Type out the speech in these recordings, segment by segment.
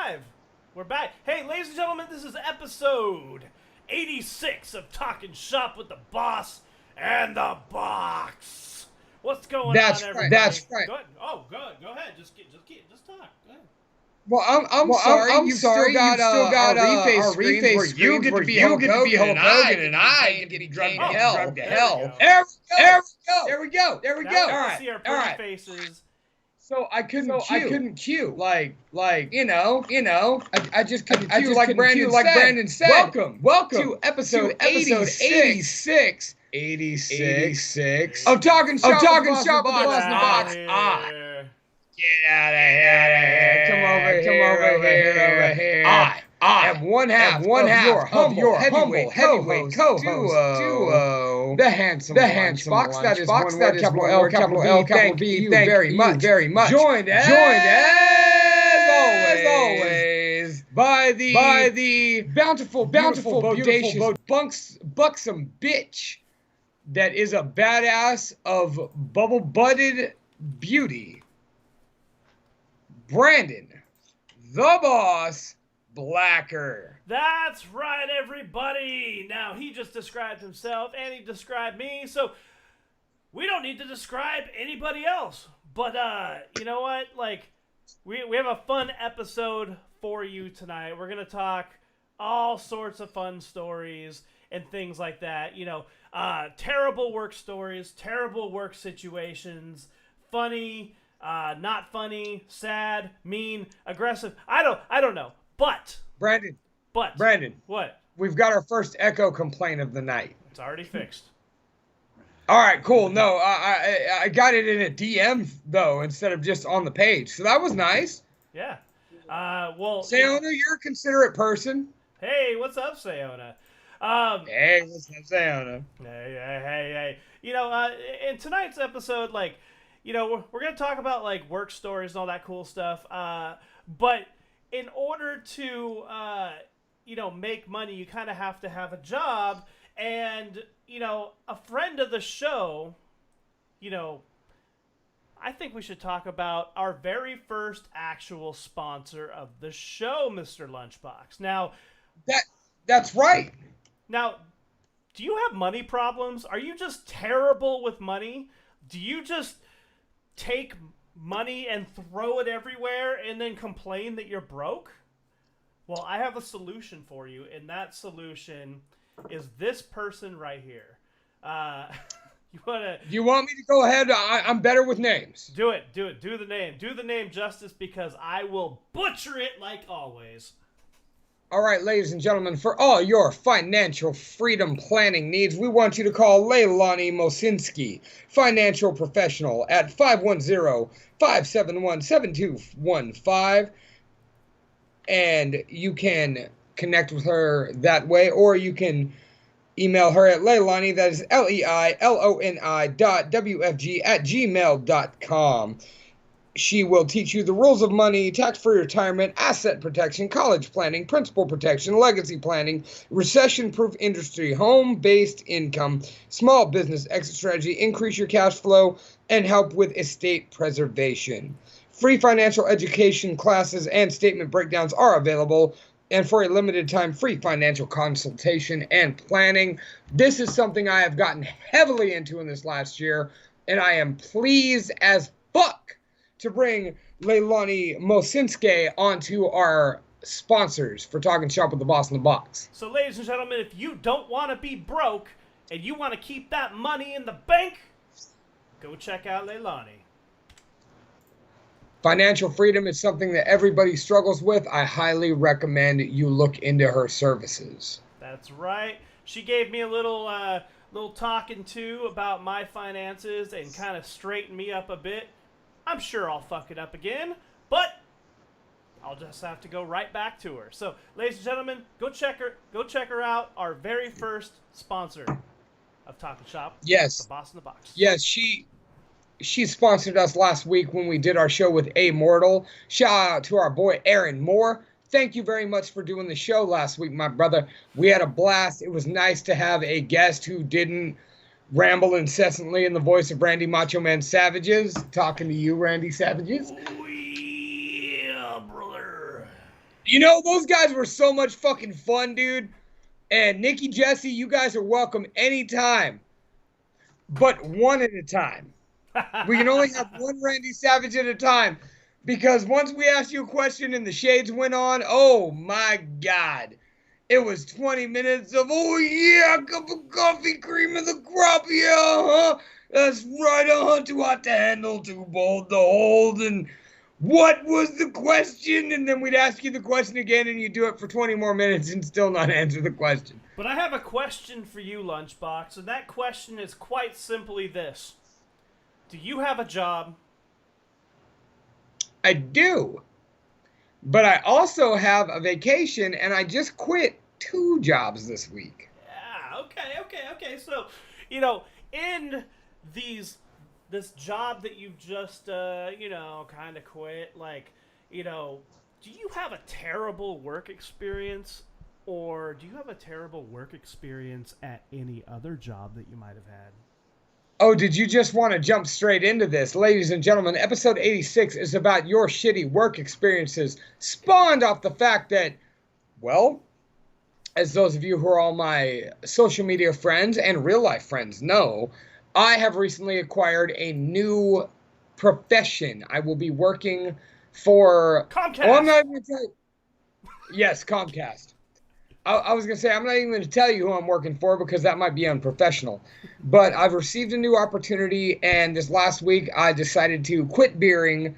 live. We're back. Hey, ladies and gentlemen, this is episode 86 of Talking Shop with the Boss and the Box. What's going on, everybody? That's right. Go ahead. Oh, good. Go ahead. Just talk. Go ahead. Well, I'm sorry. You've still got our reface screens where you get to be Hulk Hogan and I get to be drugged to hell. There we go. All right. See our pretty faces. So I couldn't cue. Like you know. I just couldn't cue like Brandon said. Welcome to episode 86 of Talking Shop with the Boss and the Box. Get out of here! Come over here! I am one half of your humble heavyweight co-host duo, the handsome Box. That is one word, capital L, capital B. Thank you very much. Joined as always by the bountiful, bodacious, buxom bitch that is a badass of bubble-butted beauty. Brandon, the Boss Blacker. That's right, everybody. Now, he just described himself, and he described me, so we don't need to describe anybody else. But, you know what? Like, we have a fun episode for you tonight. We're going to talk all sorts of fun stories and things like that. You know, terrible work stories, terrible work situations, funny, not funny, sad, mean, aggressive. I don't know. But Brandon. What? We've got our first echo complaint of the night. It's already fixed. All right, cool. No, I got it in a DM though instead of just on the page, so that was nice. Yeah. Well, Sayona, you're a considerate person. Hey, what's up, Sayona? Hey, what's up, Sayona? Hey. You know, in tonight's episode, like, you know, we're going to talk about, like, work stories and all that cool stuff. But in order to, you know, make money, you kind of have to have a job. And, you know, a friend of the show, you know, I think we should talk about our very first actual sponsor of the show, Mr. Lunchbox. Now, that's right. Now, do you have money problems? Are you just terrible with money? Do you just take money and throw it everywhere and then complain that you're broke? Well, I have a solution for you, and that solution is this person right here. You want me to go ahead? I'm better with names. Do it. Do the name. Do the name justice, because I will butcher it like always. All right, ladies and gentlemen, for all your financial freedom planning needs, we want you to call Leilani Mosinski, financial professional, at 510-571-7215. And you can connect with her that way, or you can email her at Leilani, that is leiloni.wfg@gmail.com. She will teach you the rules of money, tax-free retirement, asset protection, college planning, principal protection, legacy planning, recession-proof industry, home-based income, small business exit strategy, increase your cash flow, and help with estate preservation. Free financial education classes and statement breakdowns are available, and for a limited time, free financial consultation and planning. This is something I have gotten heavily into in this last year, and I am pleased as fuck to bring Leilani Mosinski onto our sponsors for Talking Shop with the Boss in the Box. So, ladies and gentlemen, if you don't want to be broke and you want to keep that money in the bank, go check out Leilani. Financial freedom is something that everybody struggles with. I highly recommend you look into her services. That's right. She gave me a little talking to about my finances and kind of straightened me up a bit. I'm sure I'll fuck it up again, but I'll just have to go right back to her. So, ladies and gentlemen, go check her out. Our very first sponsor of Talking Shop. Yes. The Boss in the Box. Yes, she sponsored us last week when we did our show with Amortal. Shout out to our boy Aaron Moore. Thank you very much for doing the show last week, my brother. We had a blast. It was nice to have a guest who didn't ramble incessantly in the voice of Randy Macho Man Savages. Talking to you, Randy Savages. Oh, yeah, brother. You know, those guys were so much fucking fun, dude. And Nikki, Jesse, you guys are welcome anytime, but one at a time. We can only have one Randy Savage at a time because once we asked you a question and the shades went on, oh my God. It was 20 minutes of, oh yeah, a cup of coffee, cream of the crop, yeah, huh? That's right, too hot to handle, too bold to hold, and what was the question? And then we'd ask you the question again, and you do it for 20 more minutes and still not answer the question. But I have a question for you, Lunchbox, and that question is quite simply this. Do you have a job? I do. But I also have a vacation, and I just quit 2 jobs this week. Yeah, okay. So, in this job that you've just, kind of quit, do you have a terrible work experience? Or do you have a terrible work experience at any other job that you might have had? Oh, did you just want to jump straight into this? Ladies and gentlemen, episode 86 is about your shitty work experiences, spawned off the fact that, well, as those of you who are all my social media friends and real life friends know, I have recently acquired a new profession. I will be working for Comcast. Oh, I'm not even going to tell you. Yes, Comcast. I was going to say, I'm not even going to tell you who I'm working for because that might be unprofessional. But I've received a new opportunity, and this last week I decided to quit beering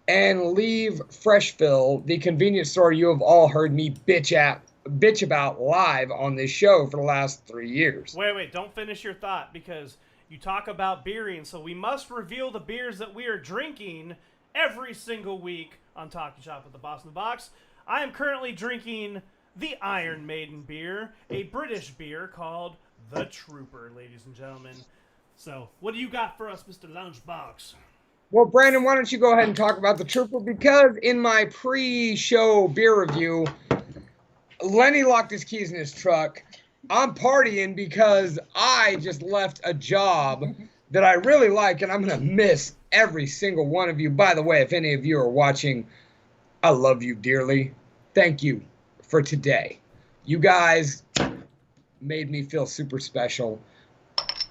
and leave Freshfill, the convenience store you have all heard me bitch about live on this show for the last 3 years. Wait, don't finish your thought because you talk about beering, so we must reveal the beers that we are drinking every single week on Talking Shop with the Boss in the Box. I am currently drinking the Iron Maiden beer, a British beer called The Trooper, ladies and gentlemen. So, what do you got for us, Mr. Lunchbox? Well, Brandon, why don't you go ahead and talk about The Trooper? Because in my pre-show beer review, Lenny locked his keys in his truck. I'm partying because I just left a job that I really like, and I'm going to miss every single one of you. By the way, if any of you are watching, I love you dearly. Thank you for today. You guys made me feel super special,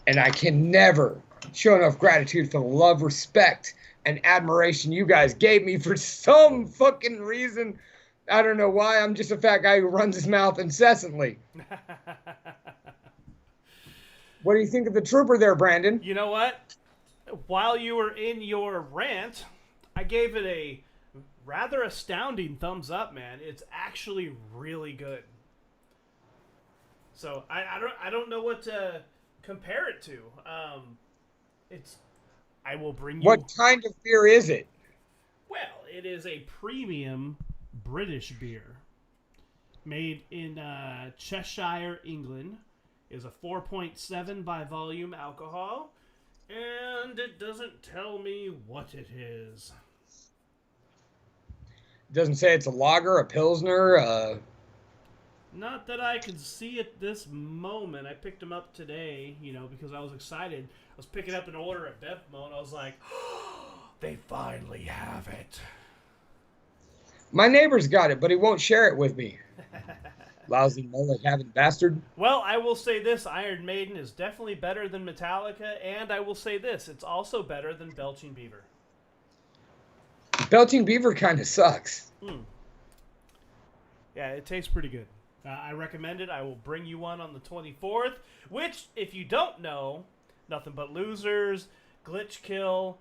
and I can never show enough gratitude for the love, respect, and admiration you guys gave me for some fucking reason. I don't know why. I'm just a fat guy who runs his mouth incessantly. What do you think of The Trooper there, Brandon? You know what? While you were in your rant, I gave it a rather astounding thumbs up, man. It's actually really good. So I don't know what to compare it to. I will bring you. What kind of beer is it? Well, it is a premium British beer made in Cheshire, England. Is a 4.7 by volume alcohol, and it doesn't tell me what it is. Doesn't say it's a lager, a pilsner. Not that I can see at this moment. I picked them up today, because I was excited. I was picking up an order at Bevmo, and I was like, oh, they finally have it. My neighbor's got it, but he won't share it with me. Lousy mullet-having bastard. Well, I will say this. Iron Maiden is definitely better than Metallica, and I will say this. It's also better than Belching Beaver. Belching Beaver kind of sucks. Yeah, it tastes pretty good. I recommend it. I will bring you one on the 24th, which, if you don't know, Nothing But Losers, Glitch Kill,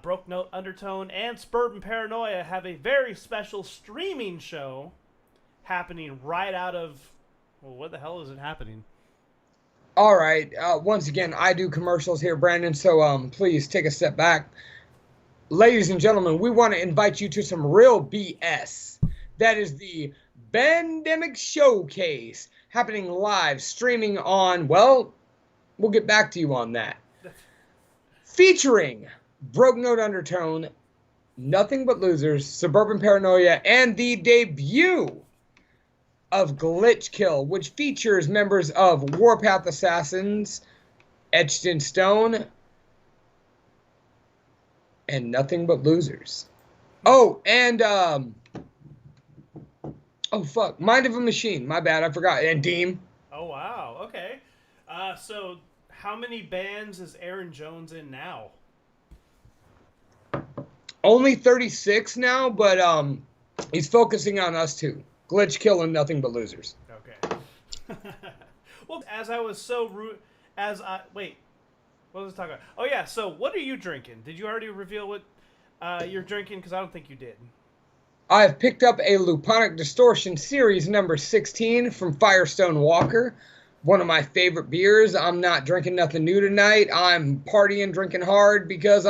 Broke Note Undertone, and Suburban Paranoia have a very special streaming show happening right out of... Well, what the hell is it happening? All right. Once again, I do commercials here, Brandon, so please take a step back. Ladies and gentlemen, we want to invite you to some real BS. That is the Bandemic Showcase happening live, streaming on, well, we'll get back to you on that. Featuring Broke Note Undertone, Nothing But Losers, Suburban Paranoia, and the debut of Glitch Kill, which features members of Warpath Assassins, Etched in Stone, and Nothing But Losers. Oh, and Oh fuck, Mind of a Machine. My bad, I forgot. And Deem. Oh wow. Okay. So how many bands is Aaron Jones in now? Only 36 now, but he's focusing on us too. Glitch, Kill, and Nothing But Losers. Okay. Well, as I was so rude, as I wait, what was I talking about? Oh yeah. So what are you drinking? Did you already reveal what you're drinking? Because I don't think you did. I have picked up a Luponic Distortion Series number 16 from Firestone Walker. One of my favorite beers. I'm not drinking nothing new tonight. I'm partying, drinking hard because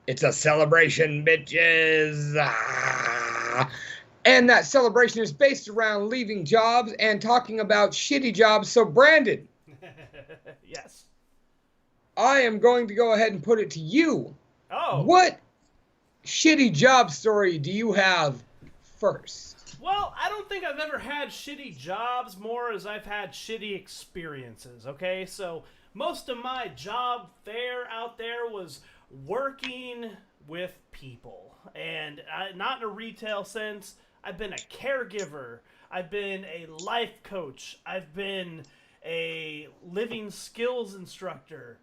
it's a celebration, bitches. Ah. And that celebration is based around leaving jobs and talking about shitty jobs. So, Brandon, Yes. I am going to go ahead and put it to you. Oh. What shitty job story do you have first? Well, I don't think I've ever had shitty jobs more as I've had shitty experiences, okay? So most of my job fare out there was working with people. And not in a retail sense. I've been a caregiver. I've been a life coach. I've been a living skills instructor.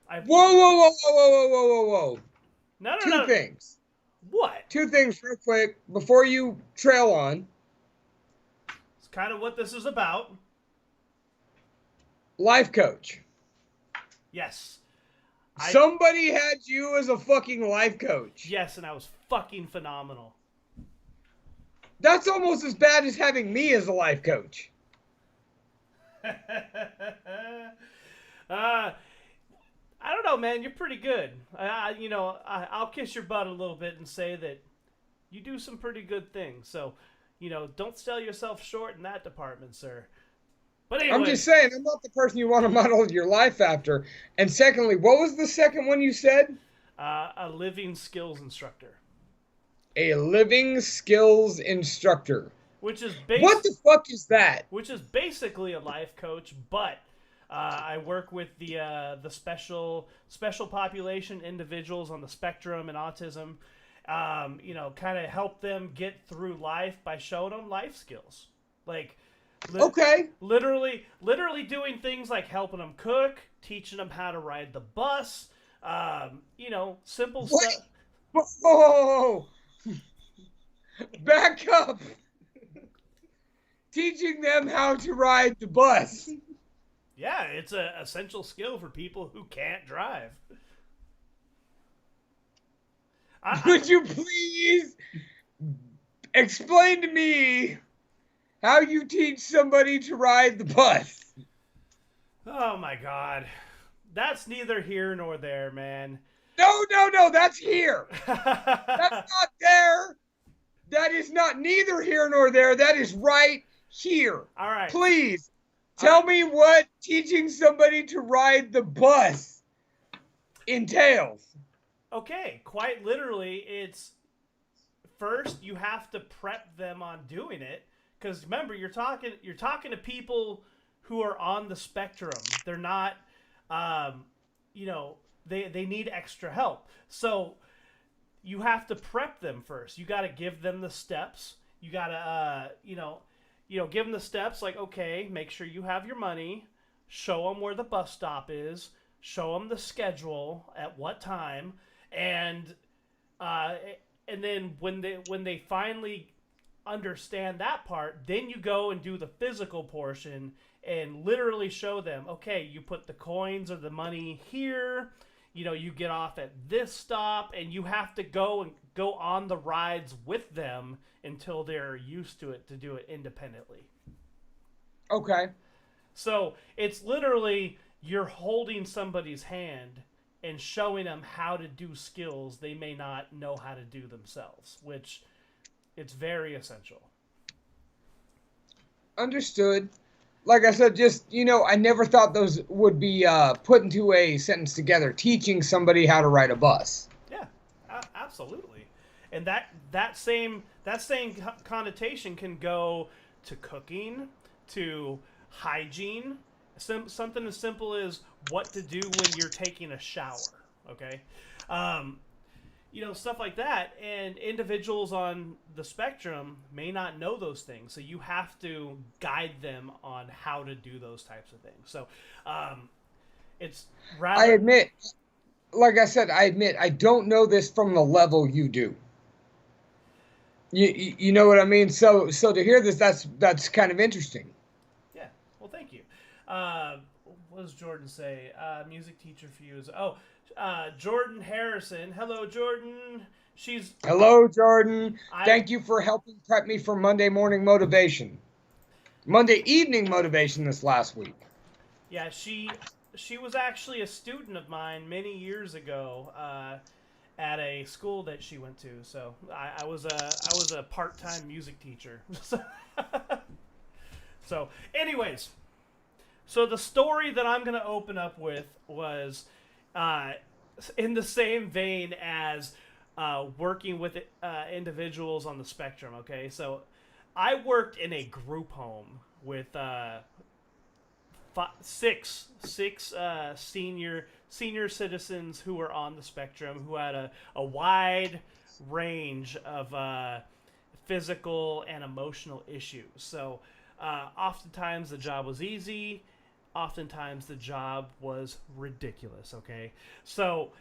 Whoa, whoa, whoa, whoa, whoa, whoa, whoa, whoa. No, no, Two no. things. What? Two things real quick before you trail on. It's kind of what this is about. Life coach. Yes. Somebody had you as a fucking life coach. Yes, and I was fucking phenomenal. That's almost as bad as having me as a life coach. I don't know, man. You're pretty good. I'll kiss your butt a little bit and say that you do some pretty good things. So, don't sell yourself short in that department, sir. But anyway, I'm just saying, I'm not the person you want to model your life after. And secondly, what was the second one you said? A living skills instructor. A living skills instructor. Which is what the fuck is that? Which is basically a life coach, but I work with the special population individuals on the spectrum and autism. Kind of help them get through life by showing them life skills, like okay, literally doing things like helping them cook, teaching them how to ride the bus. Simple stuff. Whoa! Back up. Teaching them how to ride the bus. Yeah, it's an essential skill for people who can't drive. Could you please explain to me how you teach somebody to ride the bus? Oh my god. That's neither here nor there, man. No, that's here. That's not there. That is not neither here nor there. That is right here. All right. Please tell me what teaching somebody to ride the bus entails. Okay, quite literally, it's first you have to prep them on doing it, because remember you're talking to people who are on the spectrum. They're not, they need extra help. So you have to prep them first. You got to give them the steps. You got to, give them the steps. Like, okay, make sure you have your money. Show them where the bus stop is. Show them the schedule at what time. And then when they finally understand that part, then you go and do the physical portion and literally show them, okay, you put the coins or the money here, you get off at this stop, and you have to go on the rides with them until they're used to it to do it independently. Okay. So it's literally you're holding somebody's hand and showing them how to do skills they may not know how to do themselves, which it's very essential. Understood. Like I said, I never thought those would be put into a sentence together, teaching somebody how to ride a bus. Yeah, absolutely. And that same connotation can go to cooking, to hygiene, something as simple as what to do when you're taking a shower, okay? stuff like that. And individuals on the spectrum may not know those things, so you have to guide them on how to do those types of things. So it's rather. I admit, like I said, I admit I don't know this from the level you do. You know what I mean? So to hear this, that's kind of interesting. Yeah. Well, thank you. What does Jordan say? Music teacher for you is Jordan Harrison. Hello, Jordan. She's Hello, Jordan. I Thank you for helping prep me for Monday morning motivation. Monday evening motivation this last week. Yeah, she was actually a student of mine many years ago at a school that she went to. So I was a part-time music teacher. So, anyways, so the story that I'm gonna open up with was in the same vein as working with individuals on the spectrum. Okay, so I worked in a group home with six senior citizens who were on the spectrum, who had a wide range of physical and emotional issues. So oftentimes the job was easy, oftentimes the job was ridiculous. Okay, so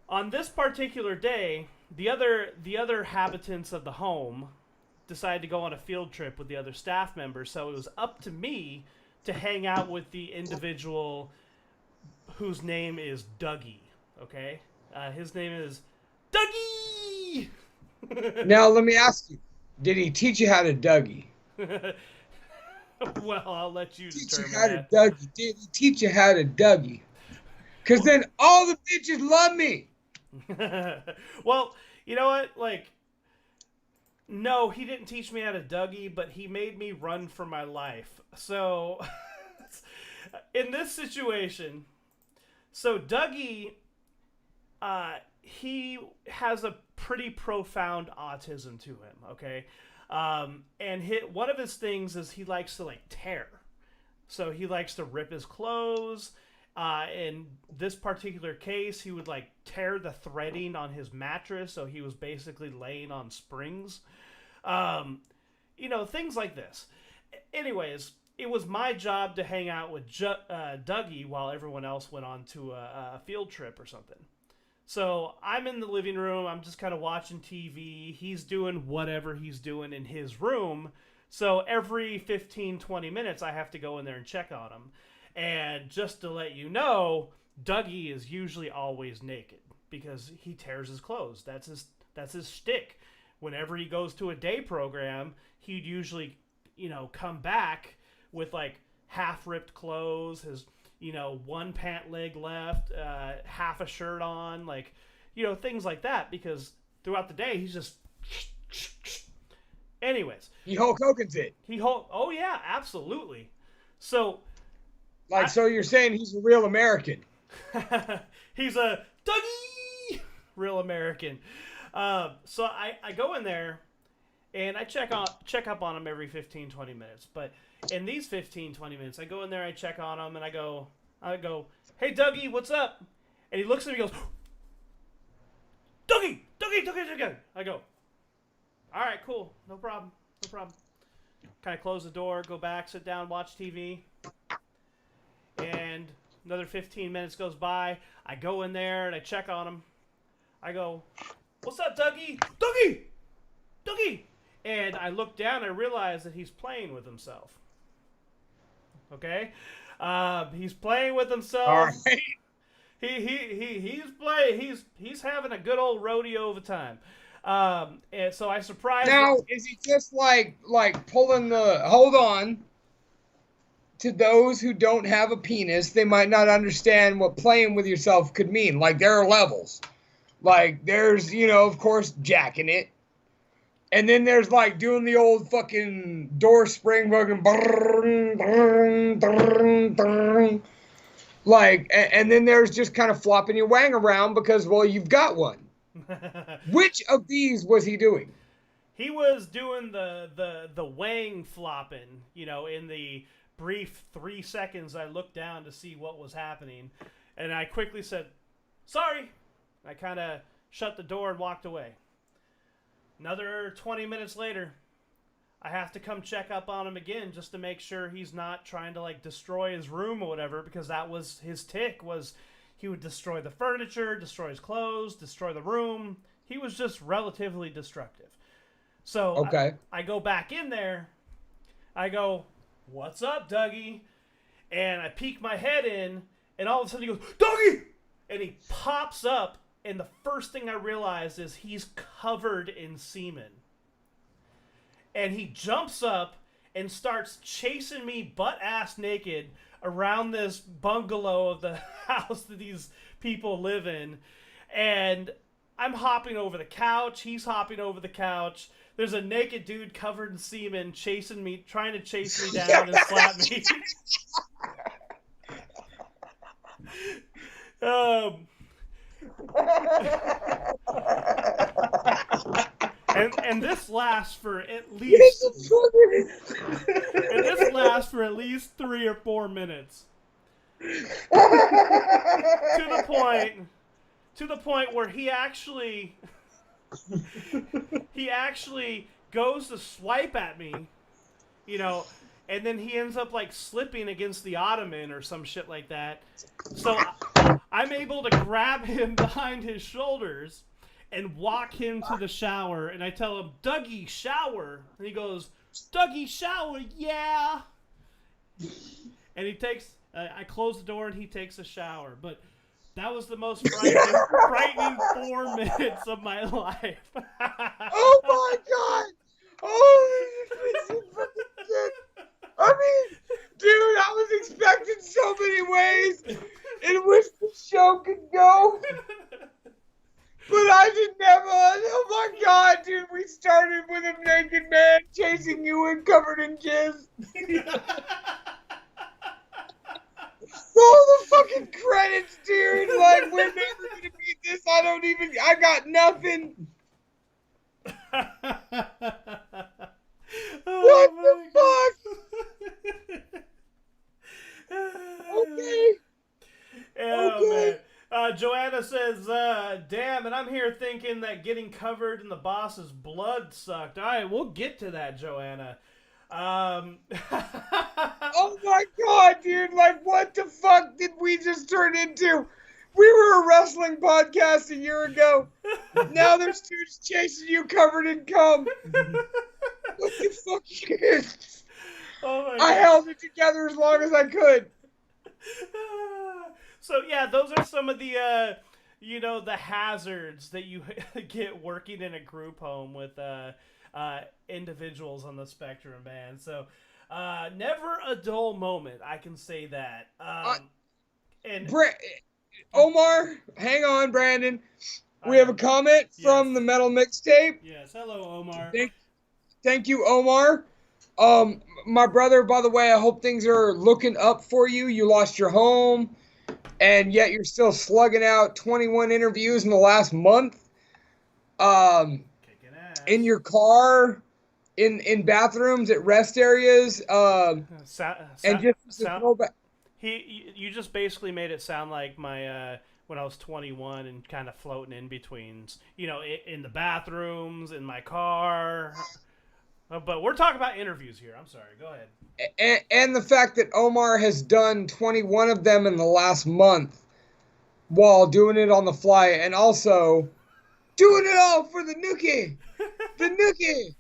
on this particular day, the other habitants of the home decided to go on a field trip with the other staff members, so it was up to me to hang out with the individual whose name is Dougie. Okay, his name is Dougie. Now let me ask you: did he teach you how to Dougie? Well, I'll let you Teach you determine how that. to Dougie? Did he teach you how to Dougie? Because then all the bitches love me. Well, you know what? Like, no, he didn't teach me how to Dougie, but he made me run for my life. So, in this situation, so Dougie, he has a pretty profound autism to him, okay? And one of his things is he likes to, like, tear. So he likes to rip his clothes. In this particular case, he would like tear the threading on his mattress, so he was basically laying on springs. Things like this. Anyways, it was my job to hang out with Dougie while everyone else went on to a field trip or something. So I'm in the living room. I'm just kind of watching TV. He's doing whatever he's doing in his room. So every 15, 20 minutes, I have to go in there and check on him. And just to let you know, Dougie is usually always naked because he tears his clothes. That's his shtick. Whenever he goes to a day program, he'd usually, come back with like half ripped clothes, his, one pant leg left, half a shirt on, like, things like that, because throughout the day he's just. Anyways, He Hulk Hogan's it. Oh yeah, absolutely. So. So you're saying he's a real American? He's a Dougie, real American. So I go in there and I check up on him every 15, 20 minutes. But in these 15, 20 minutes, I go in there, I check on him, and I go, hey Dougie, what's up? And he looks at me and goes, Dougie. I go, all right, cool, no problem. Kind of close the door, go back, sit down, watch TV. And another 15 minutes goes by. I go in there and I check on him. I go, what's up, Dougie? Dougie! And I look down and I realize that he's playing with himself. Okay? He's playing with himself. All right. He's having a good old rodeo of a time. And so I surprised Now, him. is he just like pulling the? Hold on. To those who don't have a penis, they might not understand what playing with yourself could mean. Like, there are levels. Like, there's, of course, jacking it. And then there's, like, doing the old fucking door spring fucking... Like, and then there's just kind of flopping your wang around because, well, you've got one. Which of these was he doing? He was doing the wang flopping, in the brief 3 seconds I looked down to see what was happening, and I quickly said, sorry. I kind of shut the door, and walked away. Another 20 minutes later, I have to come check up on him again just to make sure he's not trying to like destroy his room or whatever, because that was his tick, was he would destroy the furniture, destroy his clothes, destroy the room. He was just relatively destructive. So Okay. I go back in there. I go, "What's up, Dougie?" And I peek my head in, and all of a sudden he goes, "Dougie!" And he pops up, and the first thing I realize is he's covered in semen. And he jumps up and starts chasing me butt-ass naked around this bungalow of the house that these people live in. And I'm hopping over the couch. He's hopping over the couch. There's a naked dude covered in semen chasing me, trying to chase me down and slap me. And this lasts for at least and this lasts for at least 3 or 4 minutes. To the point where he actually goes to swipe at me, you know, and then he ends up like slipping against the ottoman or some shit like that. So I'm able to grab him behind his shoulders and walk him to the shower, and I tell him, "Dougie, shower." And he goes, "Dougie, shower, yeah." And he takes, I close the door and he takes a shower. But that was the most frightening 4 minutes of my life. Oh my god! Oh, this is fucking shit. I mean, dude, I was expecting so many ways in which the show could go. But I didn't have oh my god, dude, we started with a naked man chasing you and covered in jizz. Roll the fucking credits, dude. Like, we're never gonna beat this. I got nothing. What the fuck? Okay. Oh, Okay. man. Joanna says, "Damn, and I'm here thinking that getting covered in the boss's blood sucked." All right, we'll get to that, Joanna. Oh my god, dude. Like, what the fuck did we just turn into? We were a wrestling podcast a year ago. Now there's dudes chasing you covered in cum. What the fuck is? Oh my I God. held it together as long as I could. So yeah, those are some of the the hazards that you get working in a group home with individuals on the spectrum, man. So never a dull moment, I can say that. And Omar, hang on, Brandon. We have a comment from the Metal Mixtape. Yes, hello, Omar. Thank you, Omar. My brother, by the way, I hope things are looking up for you. You lost your home, and yet you're still slugging out 21 interviews in the last month. Kicking ass. In your car, in bathrooms, at rest areas, and just you just basically made it sound like my when I was 21 and kind of floating in between, in the bathrooms, in my car. But we're talking about interviews here. I'm sorry. Go ahead. And the fact that Omar has done 21 of them in the last month while doing it on the fly, and also doing it all for the Nookie. The Nookie.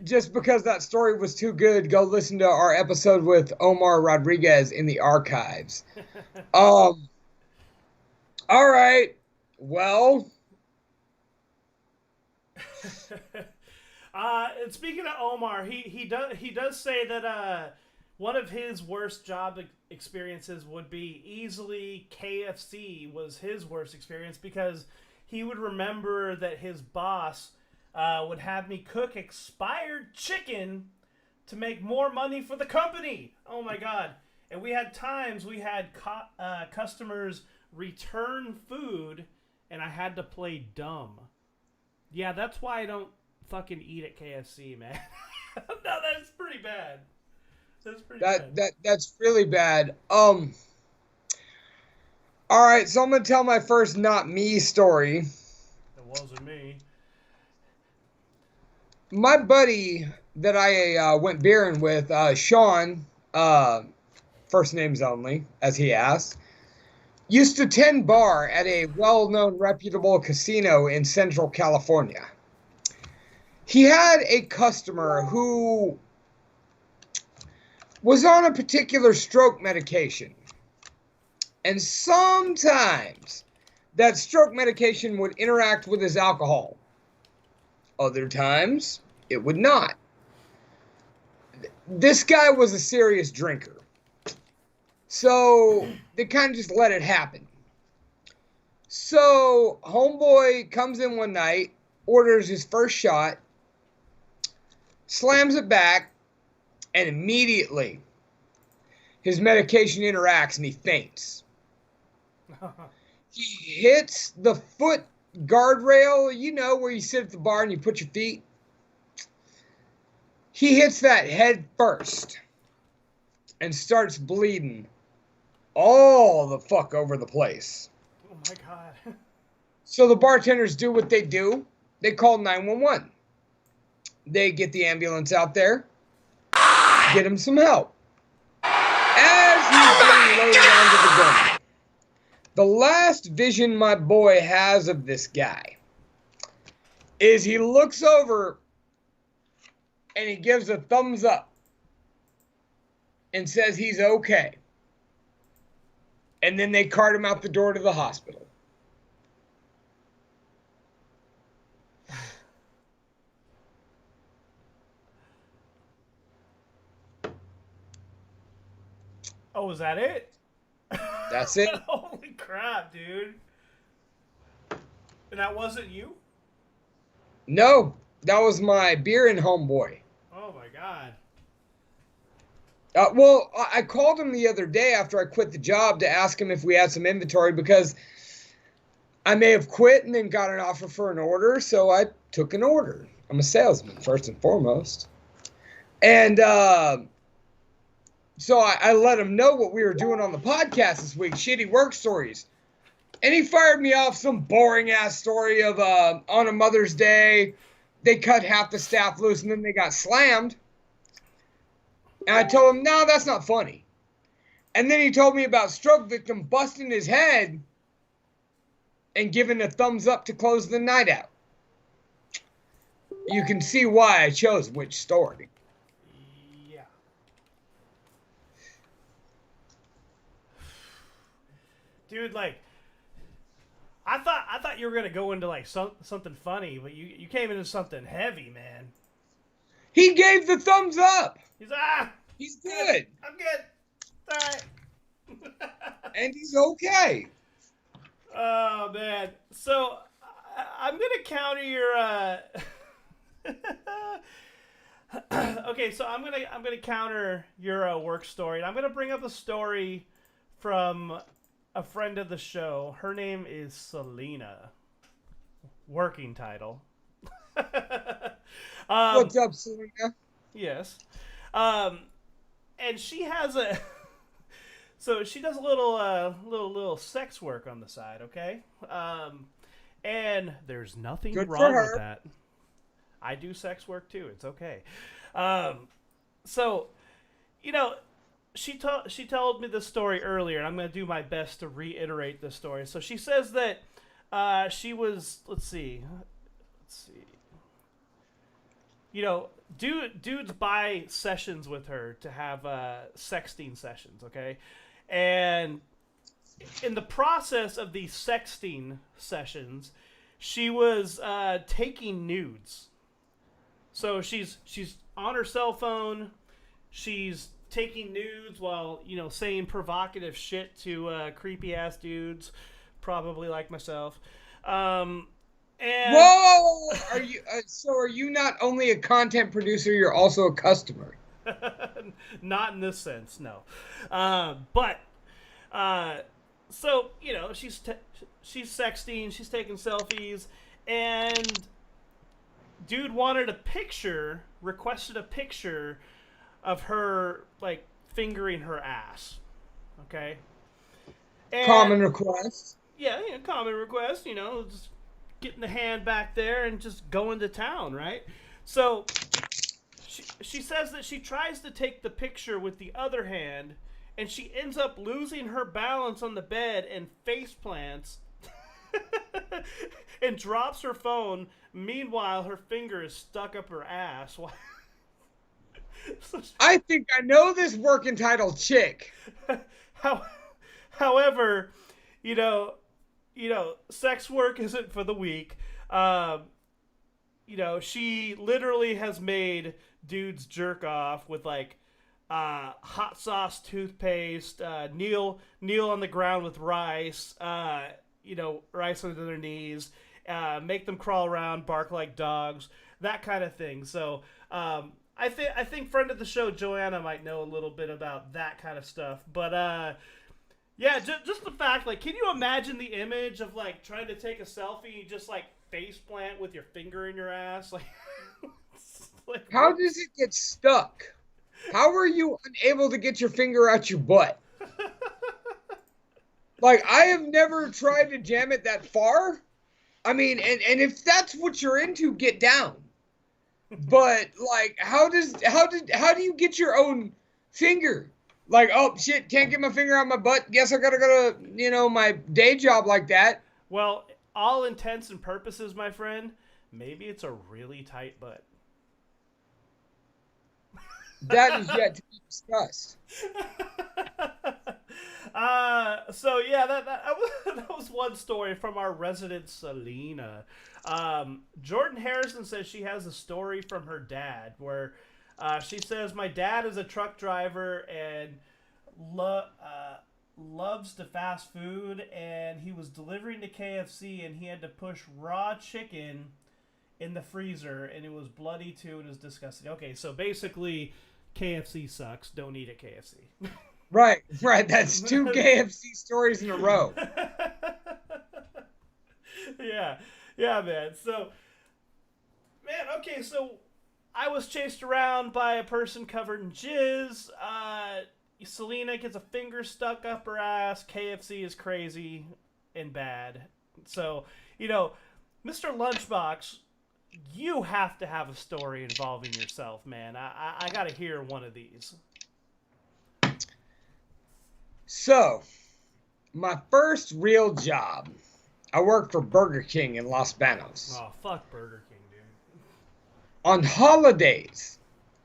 Just because that story was too good, go listen to our episode with Omar Rodriguez in the archives. All right. Well. And speaking of Omar, he does say that one of his worst job experiences would be easily KFC was his worst experience, because he would remember that his boss would have me cook expired chicken to make more money for the company. Oh my God. And we had customers return food, and I had to play dumb. Yeah, that's why I don't fucking eat at KFC, man. No, that's pretty bad. That's really bad. All right, so I'm gonna tell my first not me story. wasn't me. My buddy that I went beering with, Sean, first names only, as he asked, used to tend bar at a well-known reputable casino in Central California. He had a customer who was on a particular stroke medication. And sometimes that stroke medication would interact with his alcohol. Other times, it would not. This guy was a serious drinker. So they kind of just let it happen. So homeboy comes in one night, orders his first shot, slams it back, and immediately his medication interacts and he faints. He hits the foot guardrail, you know, where you sit at the bar and you put your feet. He hits that head first and starts bleeding all the fuck over the place. Oh my God. So the bartenders do what they do. They call 911. They get the ambulance out there, get him some help. As he's getting loaded onto the gun, the last vision my boy has of this guy is he looks over and he gives a thumbs up and says he's okay. And then they cart him out the door to the hospital. Oh, was that it? That's it. Holy crap, dude. And that wasn't you? No, that was my beer and homeboy. Oh my God. Well, I called him the other day after I quit the job to ask him if we had some inventory because I may have quit and then got an offer for an order, so I took an order. I'm a salesman, first and foremost. And so I let him know what we were doing on the podcast this week, Shitty Work Stories. And he fired me off some boring-ass story of on a Mother's Day, they cut half the staff loose and then they got slammed. And I told him, no, that's not funny. And then he told me about stroke victim busting his head and giving a thumbs up to close the night out. You can see why I chose which story. Yeah. Dude, like, I thought you were gonna go into like something funny, but you came into something heavy, man. He gave the thumbs up. He's good. I'm good. All right. And he's okay. Oh man. So I'm gonna counter your. Okay, so I'm gonna counter your work story. And I'm gonna bring up a story from a friend of the show. Her name is Selena. Working title. What's up, Selena? Yes. And she has a so she does a little sex work on the side, okay? And there's nothing Good wrong for her. with that. I do sex work too. It's okay. So, you know, she told me this story earlier, and I'm going to do my best to reiterate this story. So she says that she was let's see. You know, dudes buy sessions with her to have sexting sessions, okay? And in the process of these sexting sessions, she was taking nudes. So she's on her cell phone, she's taking nudes while, you know, saying provocative shit to creepy ass dudes, probably like myself. And Whoa! Are you are you not only a content producer, you're also a customer? Not in this sense, no. But so, you know, she's sexting, she's taking selfies, and dude requested a picture of her, like, fingering her ass. Okay? And, Common request. yeah, common request, you know, just getting the hand back there and just going to town, right? So she says that she tries to take the picture with the other hand, and she ends up losing her balance on the bed and face plants and drops her phone. Meanwhile, her finger is stuck up her ass. I think I know this work entitled chick. However, sex work isn't for the weak. She literally has made dudes jerk off with like hot sauce toothpaste, kneel on the ground with rice, rice under their knees, make them crawl around, bark like dogs, that kind of thing. So I think friend of the show Joanna might know a little bit about that kind of stuff. But yeah, just the fact, like, can you imagine the image of like trying to take a selfie, just like face plant with your finger in your ass, like. How does it get stuck? How are you unable to get your finger out your butt? Like, I have never tried to jam it that far. I mean, and if that's what you're into, get down. But like, how do you get your own finger? Like, oh shit, can't get my finger out my butt. Guess I gotta go to my day job like that. Well, all intents and purposes, my friend, maybe it's a really tight butt. That is yet to be discussed. So yeah, that was one story from our resident Selena. Jordan Harrison says she has a story from her dad where she says, my dad is a truck driver and loves to fast food, and he was delivering to KFC and he had to push raw chicken in the freezer and it was bloody too and it was disgusting. Okay, so basically KFC sucks. Don't eat at KFC. Right. That's 2 KFC stories in a row. Yeah, man. So, okay, so I was chased around by a person covered in jizz. Selena gets a finger stuck up her ass. KFC is crazy and bad. So, Mr. Lunchbox, you have to have a story involving yourself, man. I got to hear one of these. So, my first real job, I worked for Burger King in Los Banos. Oh, fuck Burger King, dude. On holidays,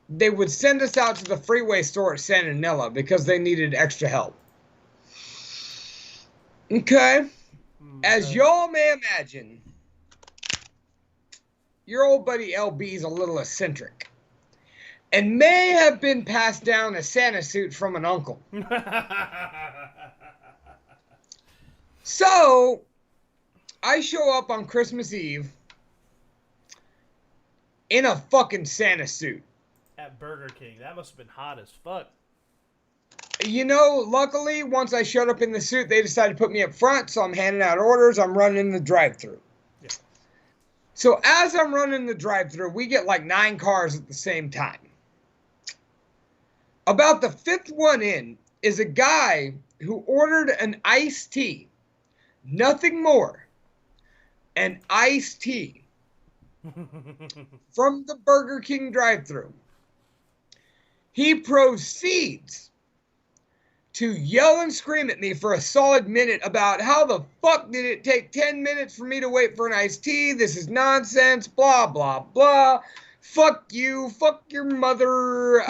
they would send us out to the freeway store at Santa Nella because they needed extra help. Okay? As y'all may imagine, your old buddy LB is a little eccentric and may have been passed down a Santa suit from an uncle. So, I show up on Christmas Eve in a fucking Santa suit. At Burger King. That must have been hot as fuck. Luckily, once I showed up in the suit, they decided to put me up front, so I'm handing out orders, I'm running the drive-thru. Yeah. So as I'm running the drive-thru, we get like 9 cars at the same time. About the 5th one in is a guy who ordered an iced tea. Nothing more. An iced tea. From the Burger King drive-thru. He proceeds to yell and scream at me for a solid minute about how the fuck did it take 10 minutes for me to wait for an iced tea? This is nonsense, blah, blah, blah. Fuck you, fuck your mother.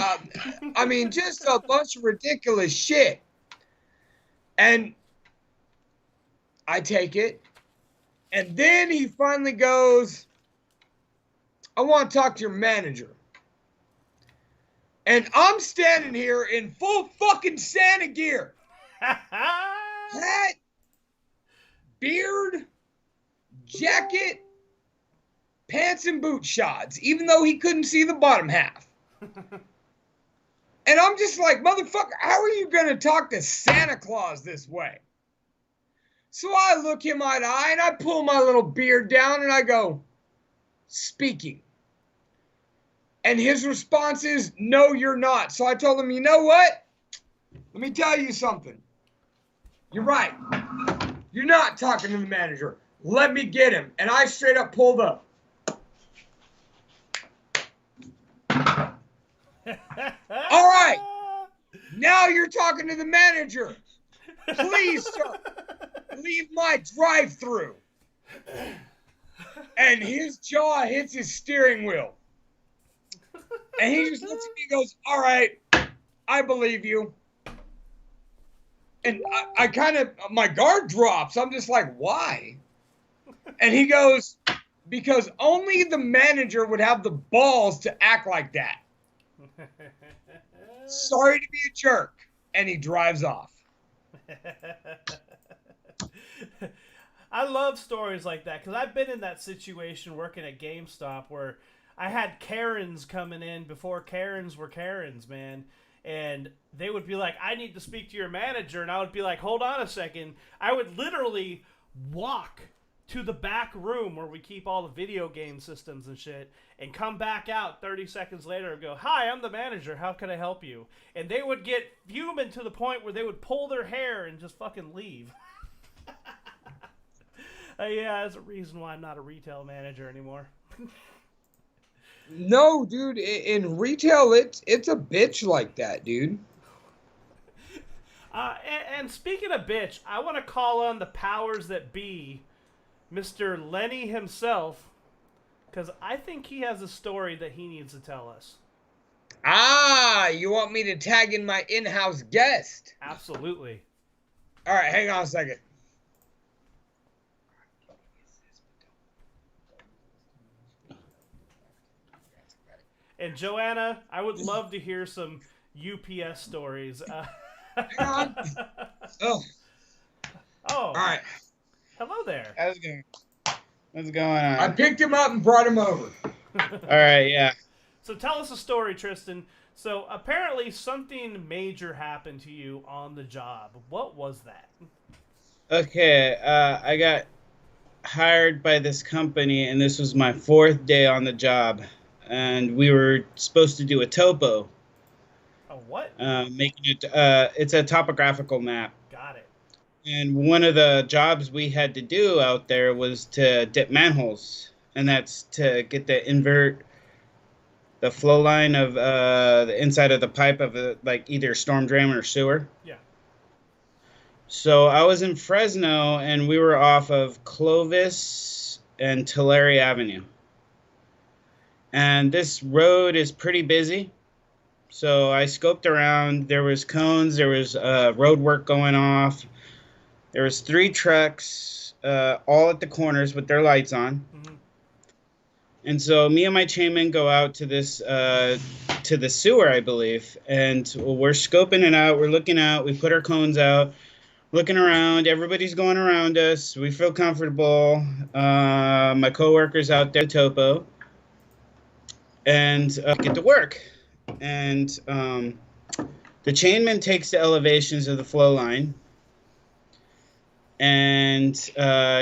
Just a bunch of ridiculous shit. And I take it. And then he finally goes, I want to talk to your manager. And I'm standing here in full fucking Santa gear. Hat, beard, jacket, pants and boot shots, even though he couldn't see the bottom half. And I'm just like, motherfucker, how are you going to talk to Santa Claus this way? So I look him eye to eye and I pull my little beard down and I go, speaking. And his response is, no, you're not. So I told him, you know what? Let me tell you something. You're right. You're not talking to the manager. let me get him. And I straight up pulled up. All right. Now you're talking to the manager. Please, sir, leave my drive-through. And his jaw hits his steering wheel. And he just looks at me and goes, all right, I believe you. And I kind of, my guard drops. I'm just like, why? And he goes, because only the manager would have the balls to act like that. Sorry to be a jerk. And he drives off. I love stories like that because I've been in that situation working at GameStop where I had Karens coming in before Karens were Karens, man. And they would be like, I need to speak to your manager. And I would be like, hold on a second. I would literally walk to the back room where we keep all the video game systems and shit and come back out 30 seconds later and go, hi, I'm the manager. How can I help you? And they would get fuming to the point where they would pull their hair and just fucking leave. Yeah, that's a reason why I'm not a retail manager anymore. No, dude. In retail, it's a bitch like that, dude. And speaking of bitch, I want to call on the powers that be, Mr. Lenny himself, because I think he has a story that he needs to tell us. Ah, you want me to tag in my in-house guest? Absolutely. All right, hang on a second. And Joanna, I would love to hear some UPS stories. Hang on. Oh. All right. Hello there. What's going on? I picked him up and brought him over. All right, yeah. So tell us a story, Tristan. So apparently something major happened to you on the job. What was that? Okay, I got hired by this company, and this was my 4th day on the job. And we were supposed to do a topo. A what? Making it. It's a topographical map. Got it. And one of the jobs we had to do out there was to dip manholes, and that's to get the flow line of the inside of the pipe of like either storm drain or sewer. Yeah. So I was in Fresno, and we were off of Clovis and Tulare Avenue. And this road is pretty busy. So I scoped around. There was cones. There was road work going off. There was 3 trucks, all at the corners with their lights on. Mm-hmm. And so me and my chainman go out to this, to the sewer, I believe. And we're scoping it out. We're looking out. We put our cones out, looking around. Everybody's going around us. We feel comfortable. My coworker's out there, topo. And get to work. And the chainman takes the elevations of the flow line. And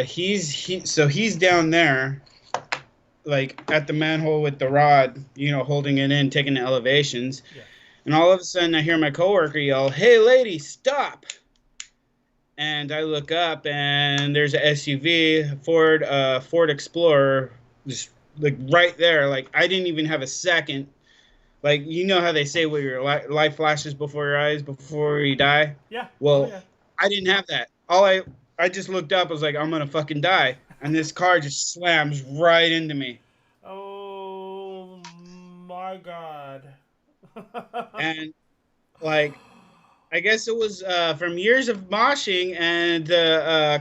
he's down there, like at the manhole with the rod, holding it in, taking the elevations. Yeah. And all of a sudden I hear my coworker yell, "Hey lady, stop." And I look up and there's a SUV, Ford Explorer, just like right there. Like I didn't even have a second. Like, how they say where your life flashes before your eyes before you die? Yeah. Well, yeah. I didn't have that. I just looked up. I was like, I'm going to fucking die. And this car just slams right into me. Oh, my God. And, like, I guess it was from years of moshing and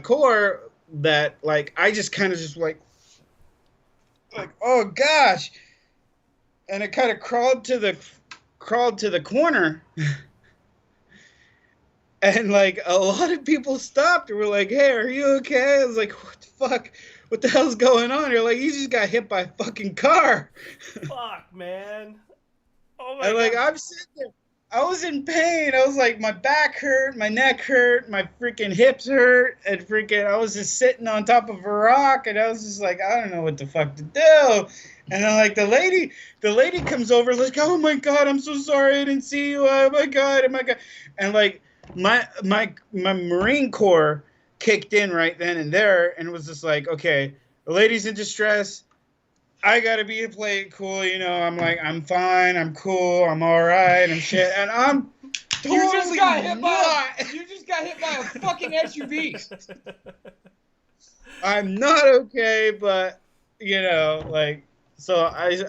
core that, like, I just kind of just, like, oh, gosh. And it kind of crawled to the corner. And, like, a lot of people stopped and were like, "Hey, are you okay?" I was like, "What the fuck? What the hell's going on?" You're like, "You just got hit by a fucking car." Fuck, man. Oh, my God. Like, I'm sitting there. I was in pain. I was like, my back hurt, my neck hurt, my freaking hips hurt, and I was just sitting on top of a rock, and I was just like, I don't know what the fuck to do. And then, like, the lady comes over, like, "Oh, my God, I'm so sorry. I didn't see you. Oh, my God. Oh, my God." And, like, my Marine Corps kicked in right then and there, and was just like, okay, the lady's in distress. I gotta play it cool, you know. I'm like, I'm fine, I'm cool, I'm all right, and shit, and I'm totally You just got hit not. by a fucking SUV. I'm not okay, but you know, like, so I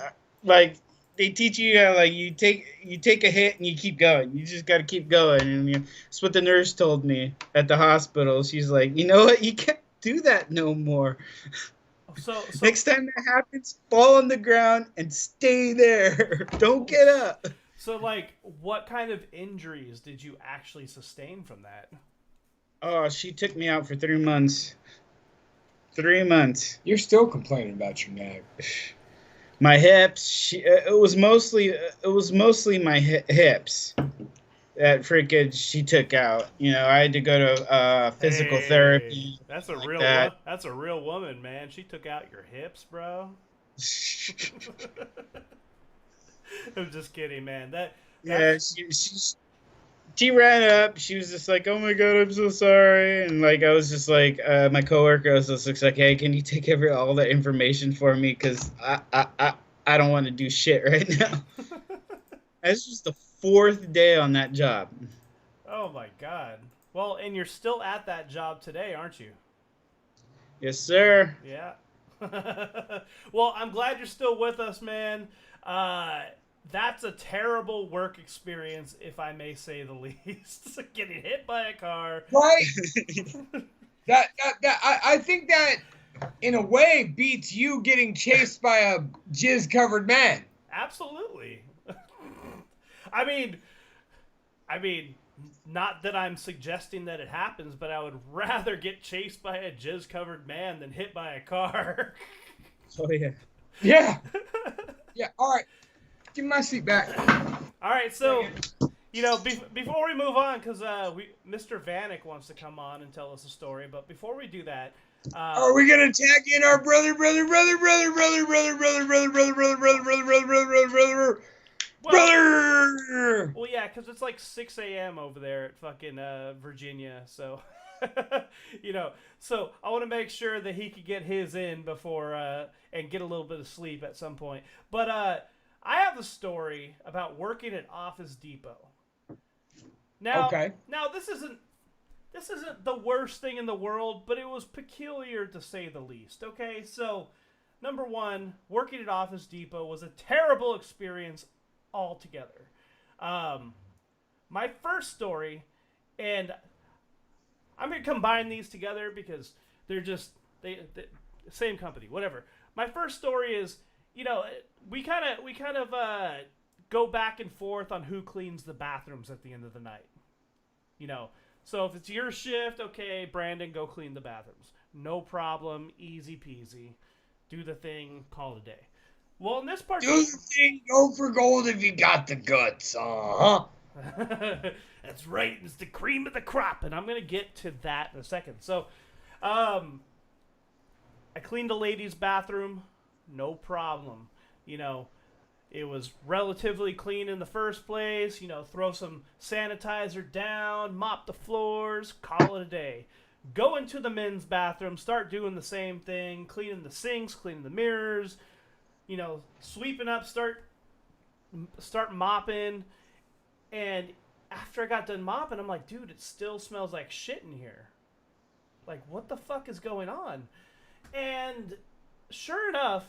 like they teach you how, like, you take a hit and you keep going. You just got to keep going, and that's what the nurse told me at the hospital. She's like, you know what, you can't do that no more. So Next time that happens, fall on the ground and stay there. Don't get up. So, like, what kind of injuries did you actually sustain from that? Oh, she took me out for 3 months. 3 months. You're still complaining about your neck. My hips. It was mostly my hips that freaking she took out. You know, I had to go to physical therapy. That's a like real that. That's a real woman, man. She took out your hips, bro. I'm just kidding, man. Yeah, she ran up. She was just like, "Oh my god, I'm so sorry." And like, I was just like, my coworker was just like, "Hey, can you take all the information for me? Because I don't want to do shit right now." This was the 4th day on that job. Oh my god. Well, and you're still at that job today, aren't you? Yes, sir. Yeah. Well, I'm glad you're still with us, man. That's a terrible work experience, if I may say the least. Getting hit by a car. Right? I think that, in a way, beats you getting chased by a jizz-covered man. Absolutely. I mean, not that I'm suggesting that it happens, but I would rather get chased by a jizz-covered man than hit by a car. Oh yeah. Yeah. Yeah. All right. Give me my seat back. All right, so before we move on, because Mr. Vanek wants to come on and tell us a story, but before we do that, are we gonna tag in our brother? Well, yeah, because it's like 6 a.m. over there at fucking Virginia, so so I want to make sure that he could get his in before and get a little bit of sleep at some point. But I have a story about working at Office Depot. Now, this isn't the worst thing in the world, but it was peculiar to say the least. Okay, so number one, working at Office Depot was a terrible experience altogether. My first story, and I'm gonna combine these together because they're just they same company, whatever. My first story is, we kind of go back and forth on who cleans the bathrooms at the end of the night. So if it's your shift, okay, Brandon, go clean the bathrooms. No problem, easy peasy. Do the thing, call it a day. Well, in this part, do the thing, go for gold if you got the guts. That's right. It's the cream of the crop, and I'm gonna get to that in a second. So, I cleaned a lady's bathroom, no problem. It was relatively clean in the first place. Throw some sanitizer down, mop the floors, call it a day. Go into the men's bathroom, start doing the same thing, cleaning the sinks, cleaning the mirrors, sweeping up, start mopping. And after I got done mopping, I'm like, dude, it still smells like shit in here. Like, what the fuck is going on? And sure enough,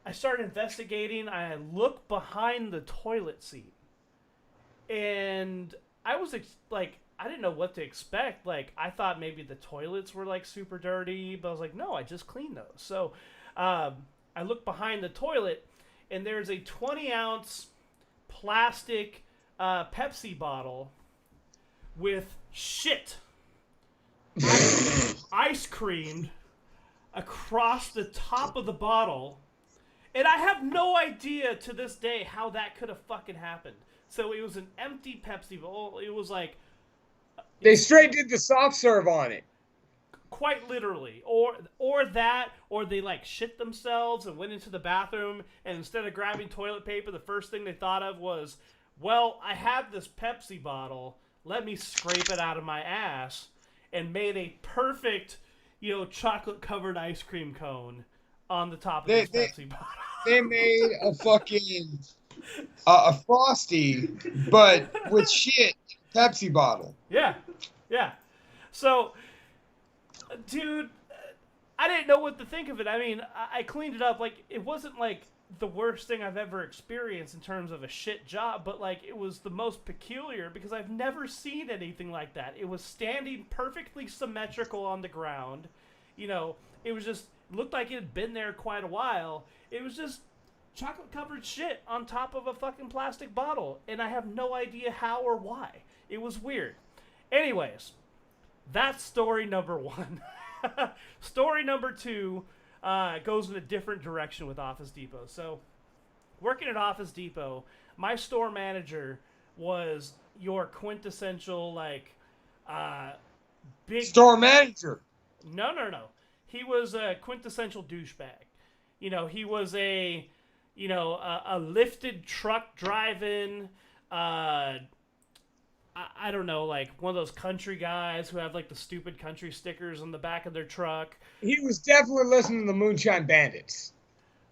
I started investigating. I look behind the toilet seat. And I was I didn't know what to expect. Like, I thought maybe the toilets were like super dirty, but I was like, no, I just cleaned those. So I look behind the toilet, and there's a 20-ounce plastic Pepsi bottle with shit ice creamed across the top of the bottle. And I have no idea to this day how that could have fucking happened. So it was an empty Pepsi bottle. It was like... They straight did the soft serve on it. Quite literally. Or that, or they like shit themselves and went into the bathroom, and instead of grabbing toilet paper, the first thing they thought of was, well, I have this Pepsi bottle. Let me scrape it out of my ass. and made a perfect, chocolate covered ice cream cone on the top of They this they Pepsi bottle. they made a fucking a frosty, but with shit Pepsi bottle. Yeah, yeah. So, dude, I didn't know what to think of it. I mean, I cleaned it up. Like, it wasn't like the worst thing I've ever experienced in terms of a shit job, but like it was the most peculiar because I've never seen anything like that. It was standing perfectly symmetrical on the ground. It was just looked like it had been there quite a while. It was just chocolate covered shit on top of a fucking plastic bottle, and I have no idea how or why. It was weird. Anyways, that's story number one. Story number two goes in a different direction with Office Depot. So, working at Office Depot, my store manager was your quintessential, big... Store manager. No. He was a quintessential douchebag. He was a lifted truck driving, I don't know, like one of those country guys who have like the stupid country stickers on the back of their truck. He was definitely listening to the Moonshine Bandits.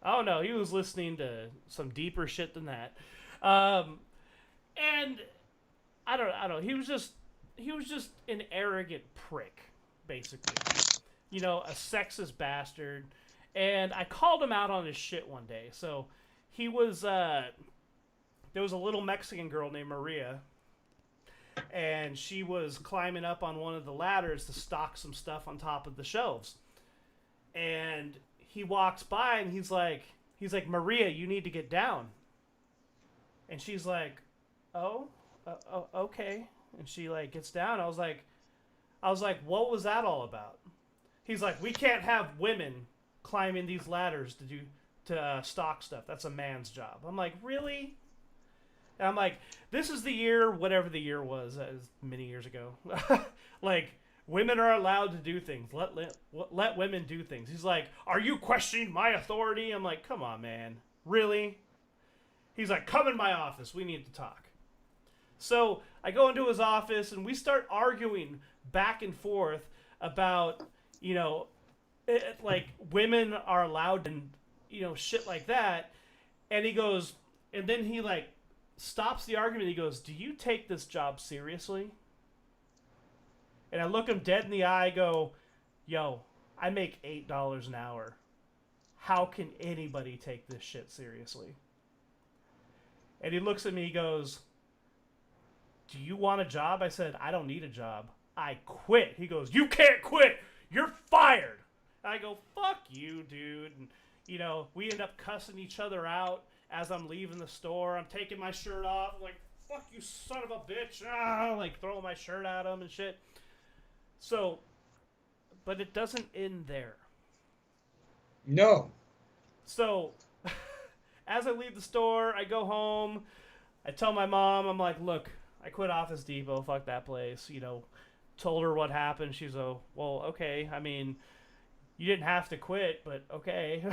Oh no, he was listening to some deeper shit than that. And I don't know. He was just an arrogant prick, basically. A sexist bastard. And I called him out on his shit one day. So he was there was a little Mexican girl named Maria, and she was climbing up on one of the ladders to stock some stuff on top of the shelves. And he walks by and he's like, Maria, you need to get down. And she's like, okay. And she like gets down. I was like, what was that all about? He's like, we can't have women climbing these ladders to stock stuff. That's a man's job. I'm like, really? And I'm like, this is the year, whatever the year was many years ago. Like, women are allowed to do things. Let women do things. He's like, are you questioning my authority? I'm like, come on, man. Really? He's like, come in my office. We need to talk. So I go into his office and we start arguing back and forth about, like women are allowed and, shit like that. And he goes, and then he like stops the argument. He goes, do you take this job seriously? And I look him dead in the eye, go, yo, I make $8 an hour. How can anybody take this shit seriously? And he looks at me, he goes, do you want a job? I said, I don't need a job. I quit. He goes, you can't quit. You're fired. I go, fuck you, dude. And, we end up cussing each other out as I'm leaving the store. I'm taking my shirt off. I'm like, fuck you, son of a bitch. Like throwing my shirt at him and shit. So, but it doesn't end there. No. So, as I leave the store, I go home. I tell my mom, I'm like, look, I quit Office Depot. Fuck that place. Told her what happened. She's well, okay. I mean, you didn't have to quit, but okay.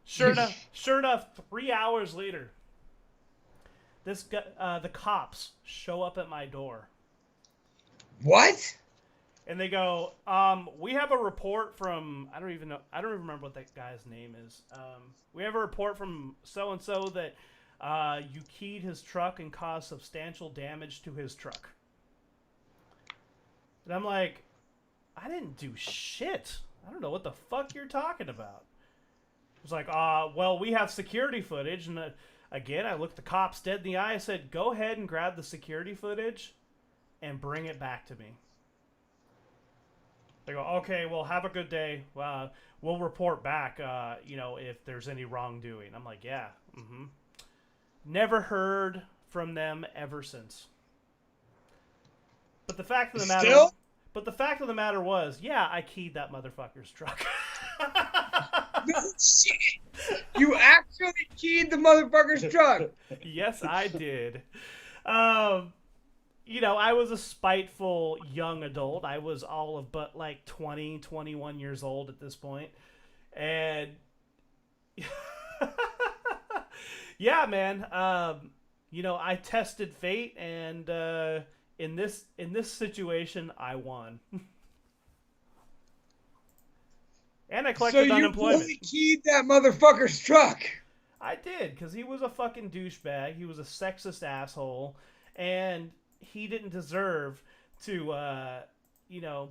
Sure enough, 3 hours later, the cops show up at my door. What? And they go, we have a report from, I don't even remember what that guy's name is. We have a report from so-and-so that you keyed his truck and caused substantial damage to his truck. And I'm like, I didn't do shit. I don't know what the fuck you're talking about. It was like, well, we have security footage. And again, I looked the cops dead in the eye. I said, go ahead and grab the security footage and bring it back to me. They go, okay, well, have a good day. We'll report back, if there's any wrongdoing. I'm like, yeah. Mm-hmm. Never heard from them ever since. But the fact of the matter... Still? But the fact of the matter was, yeah, I keyed that motherfucker's truck. No shit. You actually keyed the motherfucker's truck. Yes, I did. I was a spiteful young adult. I was all of but like 20, 21 years old at this point. And yeah, man, I tested fate and in this situation, I won. And I collected unemployment. So you keyed that motherfucker's truck. I did, because he was a fucking douchebag. He was a sexist asshole, and he didn't deserve to,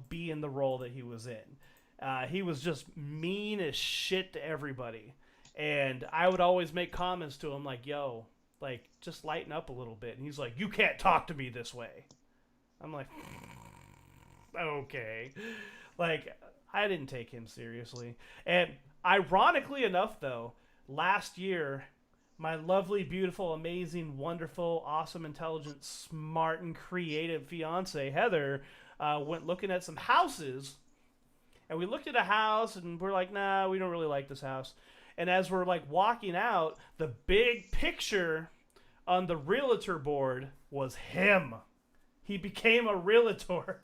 be in the role that he was in. He was just mean as shit to everybody. And I would always make comments to him like, yo, like, just lighten up a little bit. And he's like, you can't talk to me this way. I'm like, okay. Like, I didn't take him seriously. And ironically enough, though, last year, my lovely, beautiful, amazing, wonderful, awesome, intelligent, smart, and creative fiance, Heather, went looking at some houses. And we looked at a house, and we're like, nah, we don't really like this house. And as we're, like, walking out, the big picture on the realtor board was him. He became a realtor.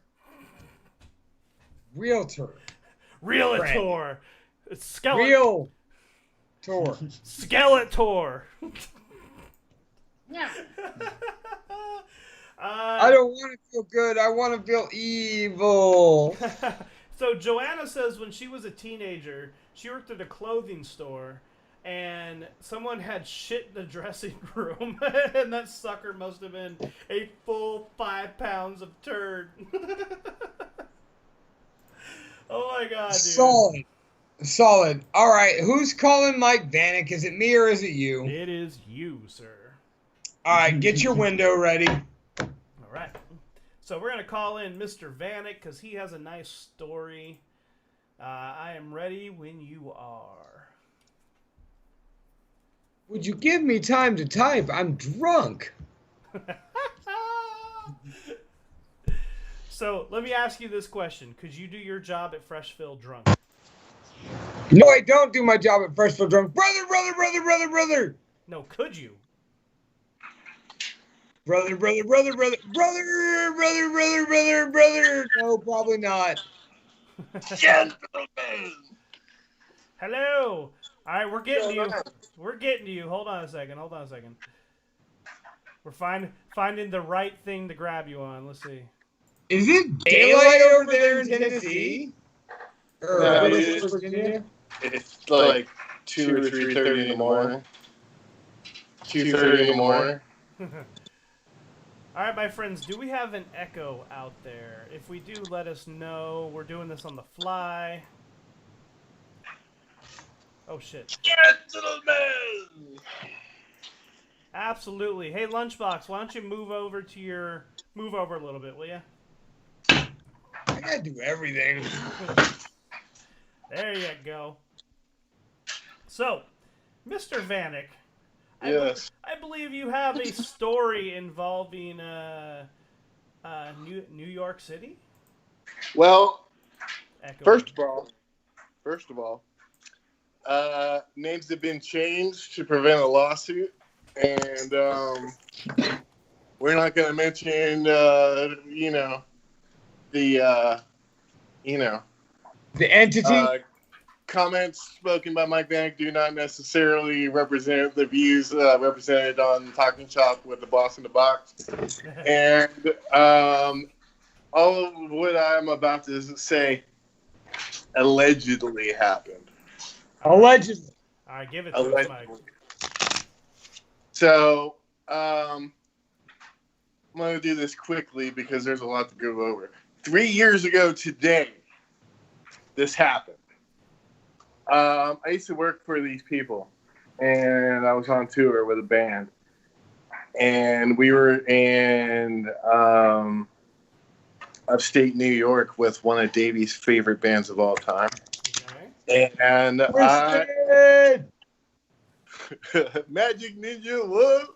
Realtor. Realtor. Real. Tor. Skeletor. Yeah. I don't want to feel good. I want to feel evil. So Joanna says when she was a teenager, she worked at a clothing store, and someone had shit in the dressing room, and that sucker must have been a full 5 pounds of turd. Oh my god, dude. Solid. All right, who's calling Mike Vanek? Is it me or is it you? It is you, sir. All right, get your window ready. All right. So we're going to call in Mr. Vanek because he has a nice story. I am ready when you are. Would you give me time to type? I'm drunk. So let me ask you this question. Could you do your job at Freshfield drunk? No, I don't do my job at Freshfield drunk. Brother. No, could you? Brother. No, probably not. Gentlemen. Hello. All right, we're getting to you. We're getting to you. Hold on a second. We're finding the right thing to grab you on. Let's see. Is it daylight over there in Tennessee? Or No, West Virginia? It's like 2 or 3:30 in the morning. 2:30 in the morning. All right, my friends, do we have an echo out there? If we do, let us know. We're doing this on the fly. Oh, shit. Gentlemen! Absolutely. Hey, Lunchbox, why don't you move over a little bit, will you? I gotta do everything. There you go. So, Mr. Vanek, Yes. I believe you have a story involving New York City? Well, Echo. first of all, names have been changed to prevent a lawsuit, and we're not going to mention, The entity? comments spoken by Mike Vanek do not necessarily represent the views represented on Talking Shop with the Boss in the Box. And all of what I'm about to say allegedly happened. Allegedly. All right, give it to us, Mike. So, I'm going to do this quickly because there's a lot to go over. 3 years ago today, this happened. I used to work for these people, and I was on tour with a band. And we were in upstate New York with one of Davey's favorite bands of all time. Okay. And Magic Ninja, what?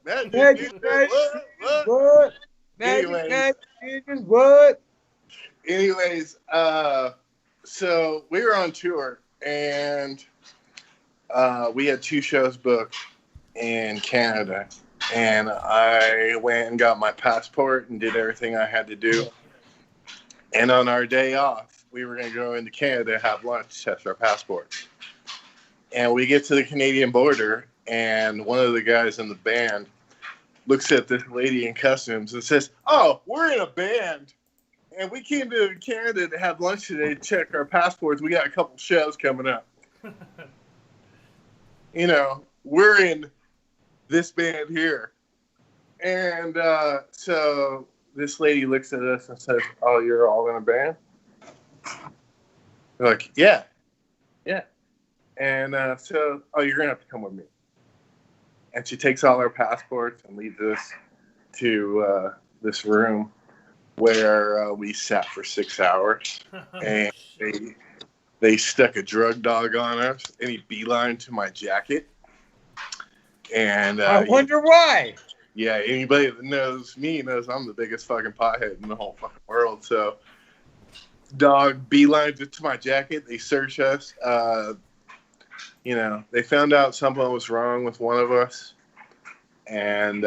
Magic Ninja, what? What? Anyways. What? Anyways, so we were on tour, and we had 2 shows booked in Canada. And I went and got my passport and did everything I had to do. And on our day off, we were going to go into Canada, have lunch, test our passports. And we get to the Canadian border, and one of the guys in the band looks at this lady in customs and says, "Oh, we're in a band, and we came to Canada to have lunch today to check our passports. We got a couple shows coming up. You know, we're in this band here." And so this lady looks at us and says, "Oh, you're all in a band?" We're like, yeah. And so, "Oh, you're going to have to come with me." And she takes all our passports and leads us to this room where we sat for 6 hours. And they stuck a drug dog on us, and he beelined to my jacket. And I wonder why. Yeah, anybody that knows me knows I'm the biggest fucking pothead in the whole fucking world. So, dog beelines it to my jacket. They search us. You know, they found out something was wrong with one of us, and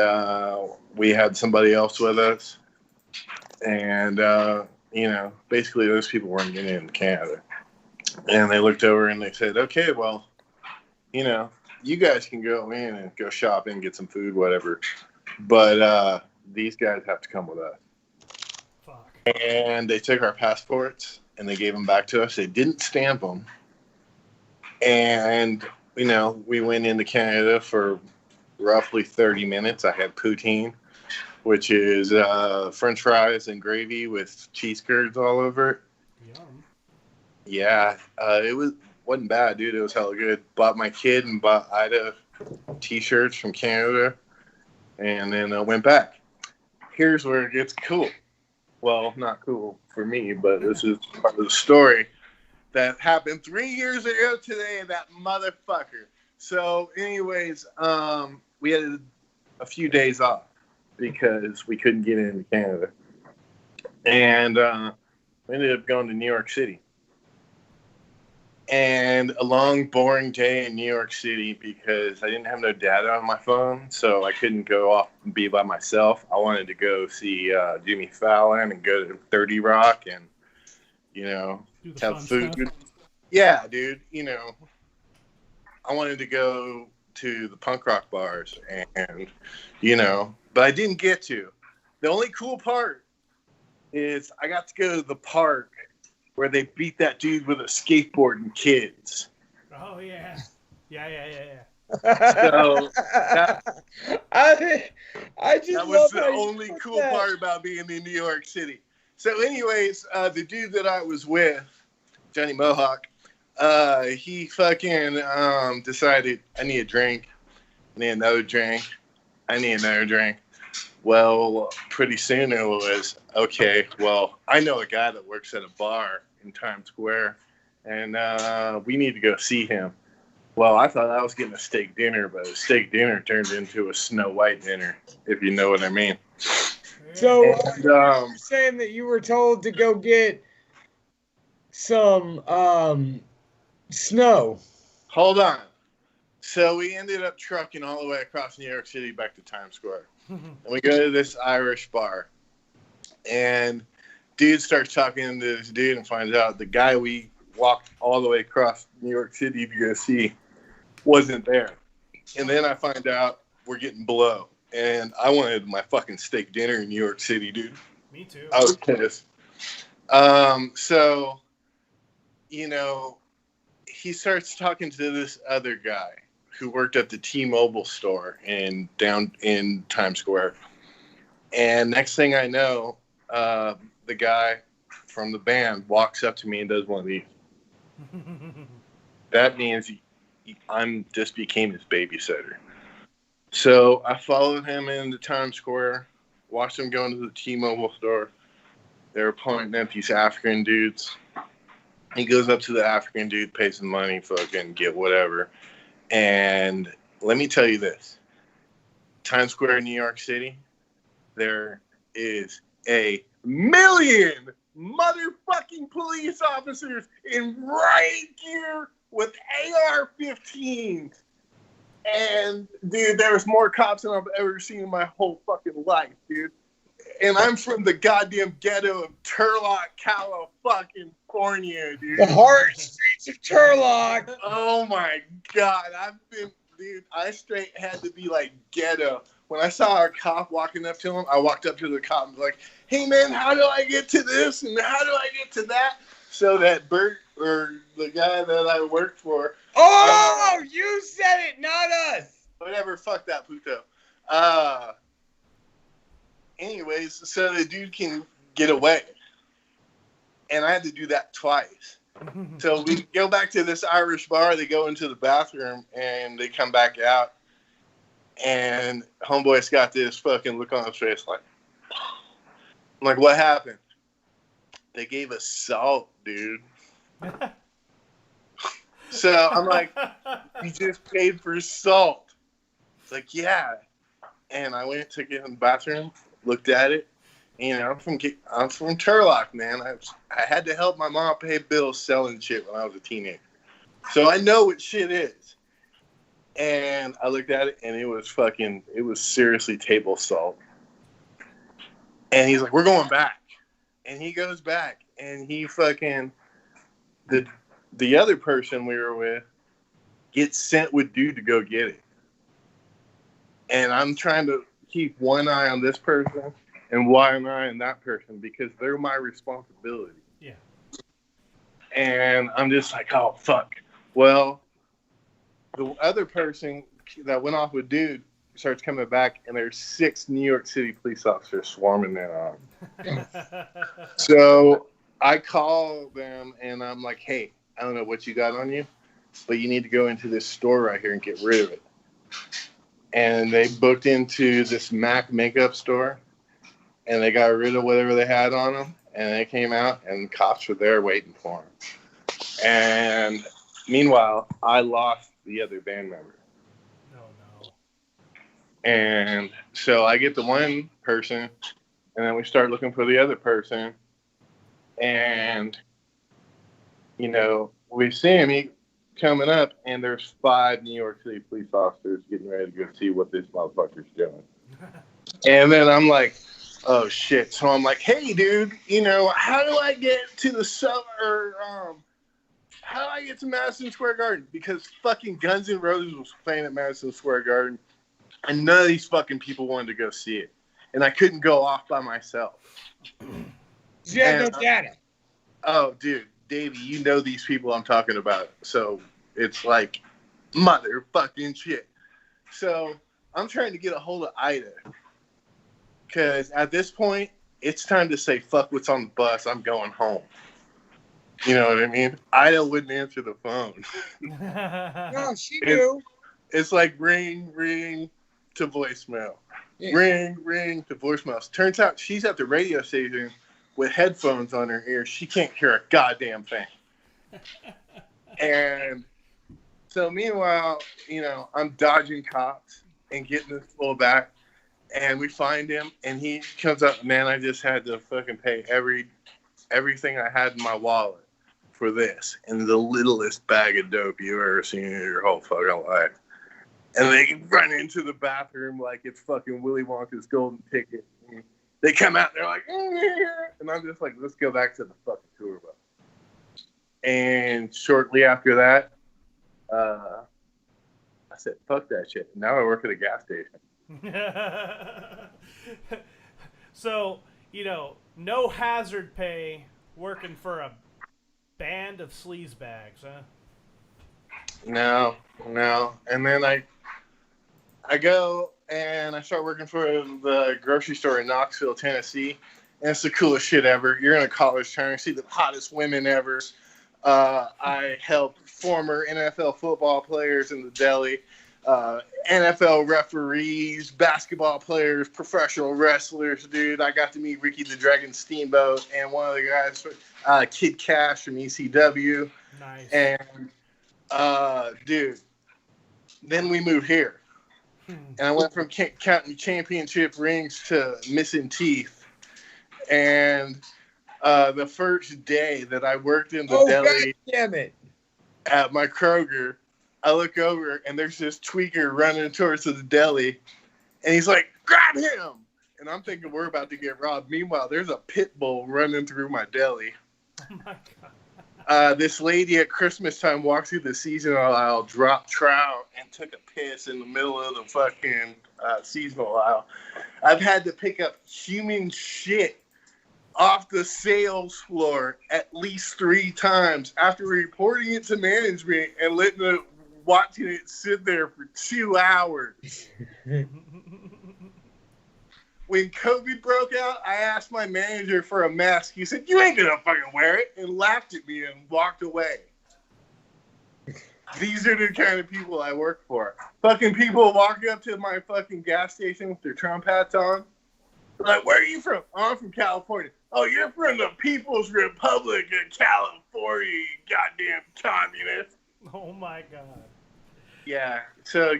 we had somebody else with us. And, you know, basically those people weren't getting into Canada. And they looked over and they said, "Okay, well, you know, you guys can go in and go shopping, get some food, whatever. But these guys have to come with us." Fuck. And they took our passports and they gave them back to us. They didn't stamp them. And, you know, we went into Canada for roughly 30 minutes. I had poutine, which is French fries and gravy with cheese curds all over it. Yum. Yeah, it wasn't bad, dude. It was hella good. Bought my kid and bought Ida t-shirts from Canada, and then went back. Here's where it gets cool. Well, not cool for me, but this is part of the story that happened 3 years ago today, that motherfucker. So anyways, we had a few days off because we couldn't get into Canada. And we ended up going to New York City. And a long, boring day in New York City because I didn't have no data on my phone, so I couldn't go off and be by myself. I wanted to go see Jimmy Fallon and go to 30 Rock and, you know, have food. Stuff. Yeah, dude, you know, I wanted to go to the punk rock bars and, you know, but I didn't get to. The only cool part is I got to go to the park where they beat that dude with a skateboard and kids. Oh, yeah. Yeah. So I just that was the only cool part about being in New York City. So anyways, the dude that I was with, Johnny Mohawk, he fucking decided I need a drink. I need another drink. I need another drink. Well, pretty soon it was, okay, well, I know a guy that works at a bar in Times Square, and we need to go see him. Well, I thought I was getting a steak dinner, but a steak dinner turned into a Snow White dinner, if you know what I mean. So And, you're saying that you were told to go get some snow. Hold on. So we ended up trucking all the way across New York City back to Times Square. And we go to this Irish bar. And dude starts talking to this dude and finds out the guy we walked all the way across New York City to go see wasn't there. And then I find out we're getting below. And I wanted my fucking steak dinner in New York City, dude. Me too. I was pissed. So, you know, he starts talking to this other guy who worked at the T-Mobile store down in Times Square. And next thing I know, the guy from the band walks up to me and does one of these. That means I'm just became his babysitter. So I followed him into Times Square, watched him go into the T-Mobile store. They were pointing at these African dudes. He goes up to the African dude, pays some money, fucking get whatever. And let me tell you this. Times Square in New York City, there is a million motherfucking police officers in riot gear with AR-15s. And, dude, there's more cops than I've ever seen in my whole fucking life, dude. And I'm from the goddamn ghetto of Turlock, California, dude. The hard streets of Turlock. Oh my God. Dude, I straight had to be like ghetto when I saw our cop walking up to him, I walked up to the cop and was like, "Hey man, how do I get to this and how do I get to that?" So that Bert or the guy that I worked for. Oh, you said it, not us. Whatever, fuck that puto. Anyways, so the dude can get away. And I had to do that twice. So we go back to this Irish bar, they go into the bathroom, and they come back out. And homeboy's got this fucking look on his face like, I'm like, what happened? They gave us salt, dude. So I'm like, you just paid for salt. It's like, yeah. And I went to get in the bathroom, looked at it. You know, I'm from Turlock, man. I had to help my mom pay bills selling shit when I was a teenager. So I know what shit is. And I looked at it, and it was seriously table salt. And he's like, we're going back. And he goes back, and he fucking, the other person we were with gets sent with dude to go get it. And I'm trying to keep one eye on this person and one eye on that person because they're my responsibility. Yeah. And I'm just like, oh, fuck. Well, the other person that went off with dude starts coming back, and there's 6 New York City police officers swarming in on him. So I call them, and I'm like, hey, I don't know what you got on you, but you need to go into this store right here and get rid of it. And they booked into this MAC makeup store, and they got rid of whatever they had on them, and they came out, and cops were there waiting for them. And meanwhile, I lost the other band member. Oh, no. And so I get the one person, and then we start looking for the other person. And, you know, we see him coming up, and there's 5 New York City police officers getting ready to go see what this motherfucker's doing. And then I'm like, oh, shit. So I'm like, hey, dude, you know, how do I get to the summer? How do I get to Madison Square Garden? Because fucking Guns N' Roses was playing at Madison Square Garden, and none of these fucking people wanted to go see it. And I couldn't go off by myself. Yeah, no data. Oh, dude, Davey, you know these people I'm talking about. So it's like motherfucking shit. So I'm trying to get a hold of Ida. Because at this point, it's time to say, fuck what's on the bus. I'm going home. You know what I mean? Ida wouldn't answer the phone. No, she knew. It's like ring, ring to voicemail. Yeah. Ring, ring to voicemails. Turns out she's at the radio station with headphones on her ears. She can't hear a goddamn thing. And so meanwhile, you know, I'm dodging cops and getting this fool back. And we find him, and he comes up, man, I just had to fucking pay everything I had in my wallet for this. And the littlest bag of dope you've ever seen in your whole fucking life. And they run into the bathroom like it's fucking Willy Wonka's golden ticket. And they come out, they're like, and I'm just like, let's go back to the fucking tour bus. And shortly after that, I said, fuck that shit. Now I work at a gas station. So, you know, no hazard pay working for a band of sleazebags, huh? No. And then I go and I start working for the grocery store in Knoxville, Tennessee. And it's the coolest shit ever. You're in a college town, you see the hottest women ever. I help former NFL football players in the deli. NFL referees, basketball players, professional wrestlers, dude. I got to meet Ricky the Dragon Steamboat and one of the guys, Kid Cash from ECW. Nice. And, dude, then we moved here. And I went from counting championship rings to missing teeth. And the first day that I worked in the deli damn it. at my Kroger, I look over, and there's this tweaker running towards the deli, and he's like, grab him! And I'm thinking we're about to get robbed. Meanwhile, there's a pit bull running through my deli. Oh, my God. This lady at Christmas time walked through the seasonal aisle, dropped trout, and took a piss in the middle of the fucking seasonal aisle. I've had to pick up human shit off the sales floor at least 3 times after reporting it to management and watching it sit there for 2 hours. When COVID broke out, I asked my manager for a mask. He said, "You ain't gonna fucking wear it," and laughed at me and walked away. These are the kind of people I work for. Fucking people walking up to my fucking gas station with their Trump hats on. Like, "Where are you from?" "Oh, I'm from California." "Oh, you're from the People's Republic of California, you goddamn communist." Oh my god. Yeah, so,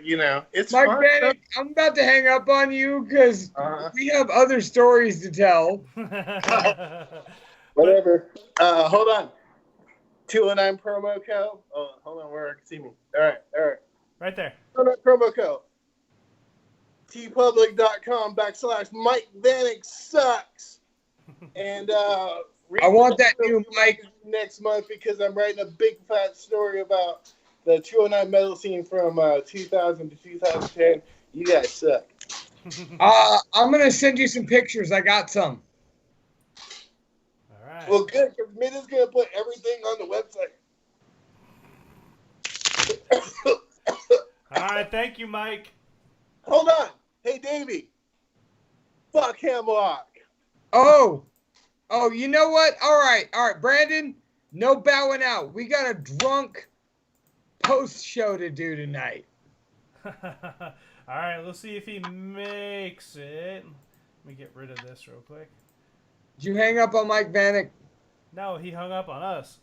it's Mike fun. Bannock, I'm about to hang up on you because we have other stories to tell. Whatever. Hold on. 209 promo code. Oh, hold on, where I can see me. All right. Right there. 209 promo code. tpublic.com/Mike Vanek sucks. And I want that new Mike next month because I'm writing a big fat story about the 209 metal scene from 2000 to 2010. You guys suck. I'm going to send you some pictures. I got some. All right. Well, good, because Minna's going to put everything on the website. All right. Thank you, Mike. Hold on. Hey, Davey. Fuck Hemlock. Oh, you know what? All right, Brandon, no bowing out. We got a drunk post show to do tonight. All right. Let's see if he makes it. Let me get rid of this real quick. Did you hang up on Mike Vanek? No, he hung up on us.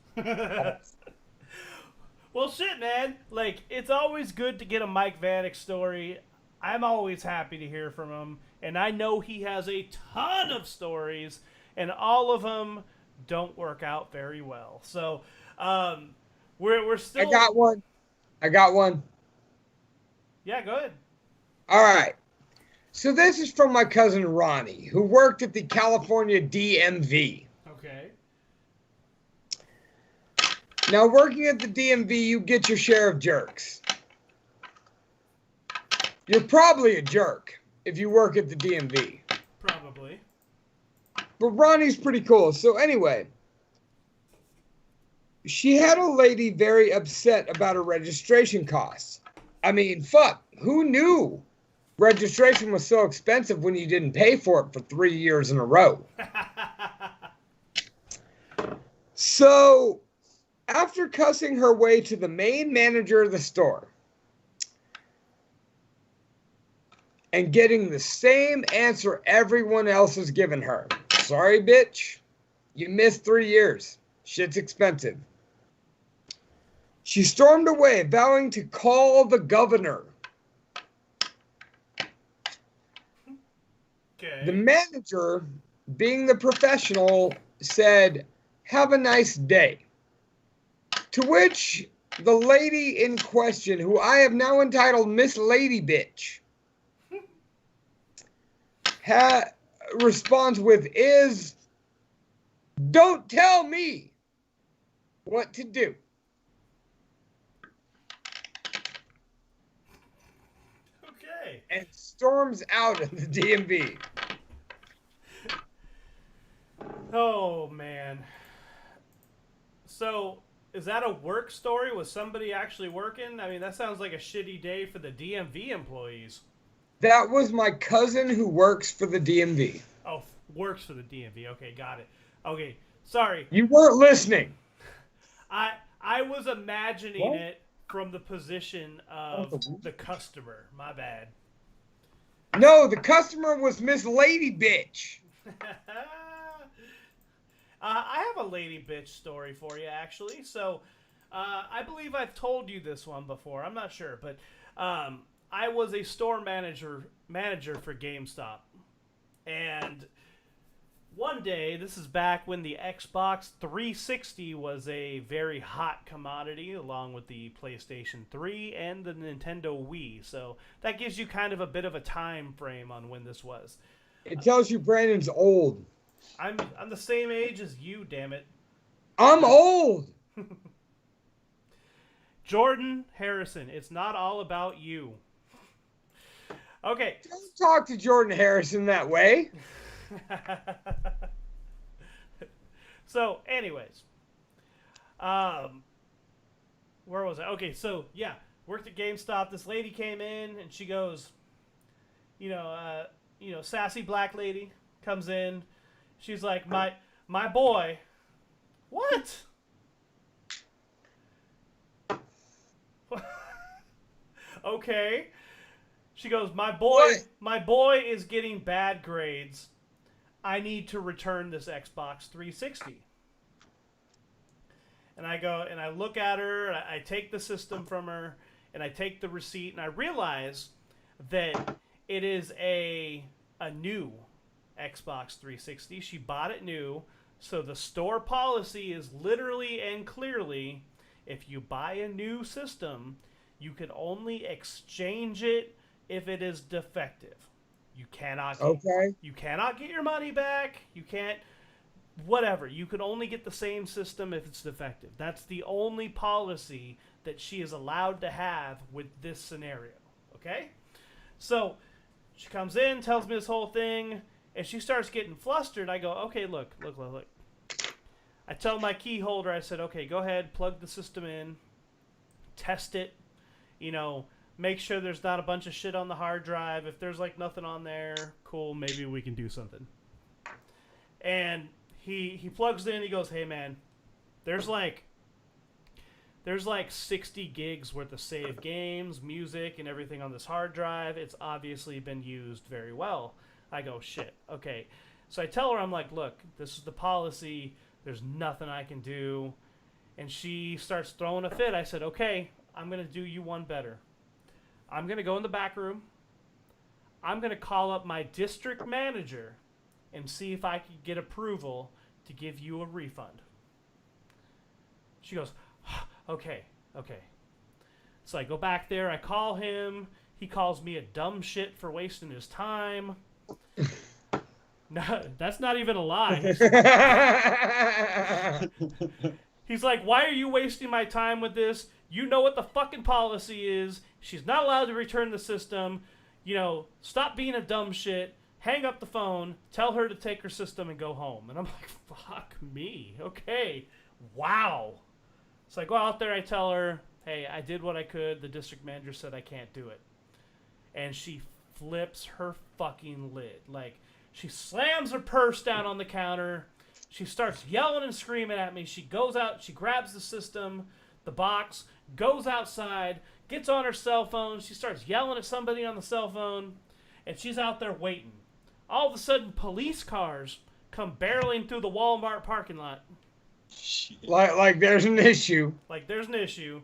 Well, shit, man. Like, it's always good to get a Mike Vanek story. I'm always happy to hear from him. And I know he has a ton of stories, and all of them don't work out very well. So, we're still... I got one. Yeah, go ahead. All right. So this is from my cousin Ronnie, who worked at the California DMV. Okay. Now, working at the DMV, you get your share of jerks. You're probably a jerk if you work at the DMV. Probably. But Ronnie's pretty cool. So anyway, she had a lady very upset about her registration costs. I mean, fuck, who knew registration was so expensive when you didn't pay for it for 3 years in a row? So, after cussing her way to the main manager of the store and getting the same answer everyone else has given her, "Sorry, bitch, you missed 3 years. Shit's expensive," she stormed away, vowing to call the governor. Okay. The manager, being the professional, said, "Have a nice day." To which the lady in question, who I have now entitled Miss Lady Bitch, responds with, "Don't tell me what to do." Okay. And storms out of the DMV. Oh, man. So, is that a work story? Was somebody actually working? I mean, that sounds like a shitty day for the DMV employees. That was my cousin who works for the DMV. Oh, works for the DMV. Okay, got it. Okay, sorry. You weren't listening. I was imagining What? it from the position of the customer. My bad. No, the customer was Miss Lady Bitch. I have a lady bitch story for you, actually. So, I believe I've told you this one before. I'm not sure, but I was a store manager for GameStop, and one day, this is back when the Xbox 360 was a very hot commodity, along with the PlayStation 3 and the Nintendo Wii. So that gives you kind of a bit of a time frame on when this was. It tells you Brandon's old. I'm the same age as you, damn it. I'm old. Jordan Harrison, it's not all about you. Okay. Don't talk to Jordan Harrison that way. So, anyways. Where was I? Okay, so, yeah. Worked at GameStop. This lady came in, and she goes, sassy black lady comes in. She's like, my boy. What? Okay. She goes, my boy is getting bad grades. I need to return this Xbox 360. And I go and I look at her, and I take the system from her, and I take the receipt, and I realize that it is a new Xbox 360. She bought it new, so the store policy is literally and clearly, if you buy a new system, you can only exchange it if it is defective. You cannot get your money back. You can't whatever. You can only get the same system if it's defective. That's the only policy that she is allowed to have with this scenario. Okay? So she comes in, tells me this whole thing, and she starts getting flustered. I go, okay, look. I tell my key holder, I said, okay, go ahead, plug the system in, test it, make sure there's not a bunch of shit on the hard drive. If there's like nothing on there, cool, maybe we can do something. And he plugs it in, he goes, hey man, there's like 60 gigs worth of saved games, music, and everything on this hard drive. It's obviously been used very well. I go, shit, okay. So I tell her, I'm like, look, this is the policy, there's nothing I can do. And she starts throwing a fit. I said, okay, I'm going to do you one better. I'm going to go in the back room. I'm going to call up my district manager and see if I can get approval to give you a refund. She goes, okay. So I go back there. I call him. He calls me a dumb shit for wasting his time. No, that's not even a lie. He's like, why are you wasting my time with this? You know what the fucking policy is. She's not allowed to return the system. Stop being a dumb shit. Hang up the phone. Tell her to take her system and go home. And I'm like, fuck me. Okay. Wow. So I go out there. I tell her, hey, I did what I could. The district manager said I can't do it. And she flips her fucking lid. Like, she slams her purse down on the counter. She starts yelling and screaming at me. She goes out. She grabs the system, the box, goes outside, gets on her cell phone. She starts yelling at somebody on the cell phone, and she's out there waiting. All of a sudden, police cars come barreling through the Walmart parking lot. Shit. Like there's an issue. Like there's an issue.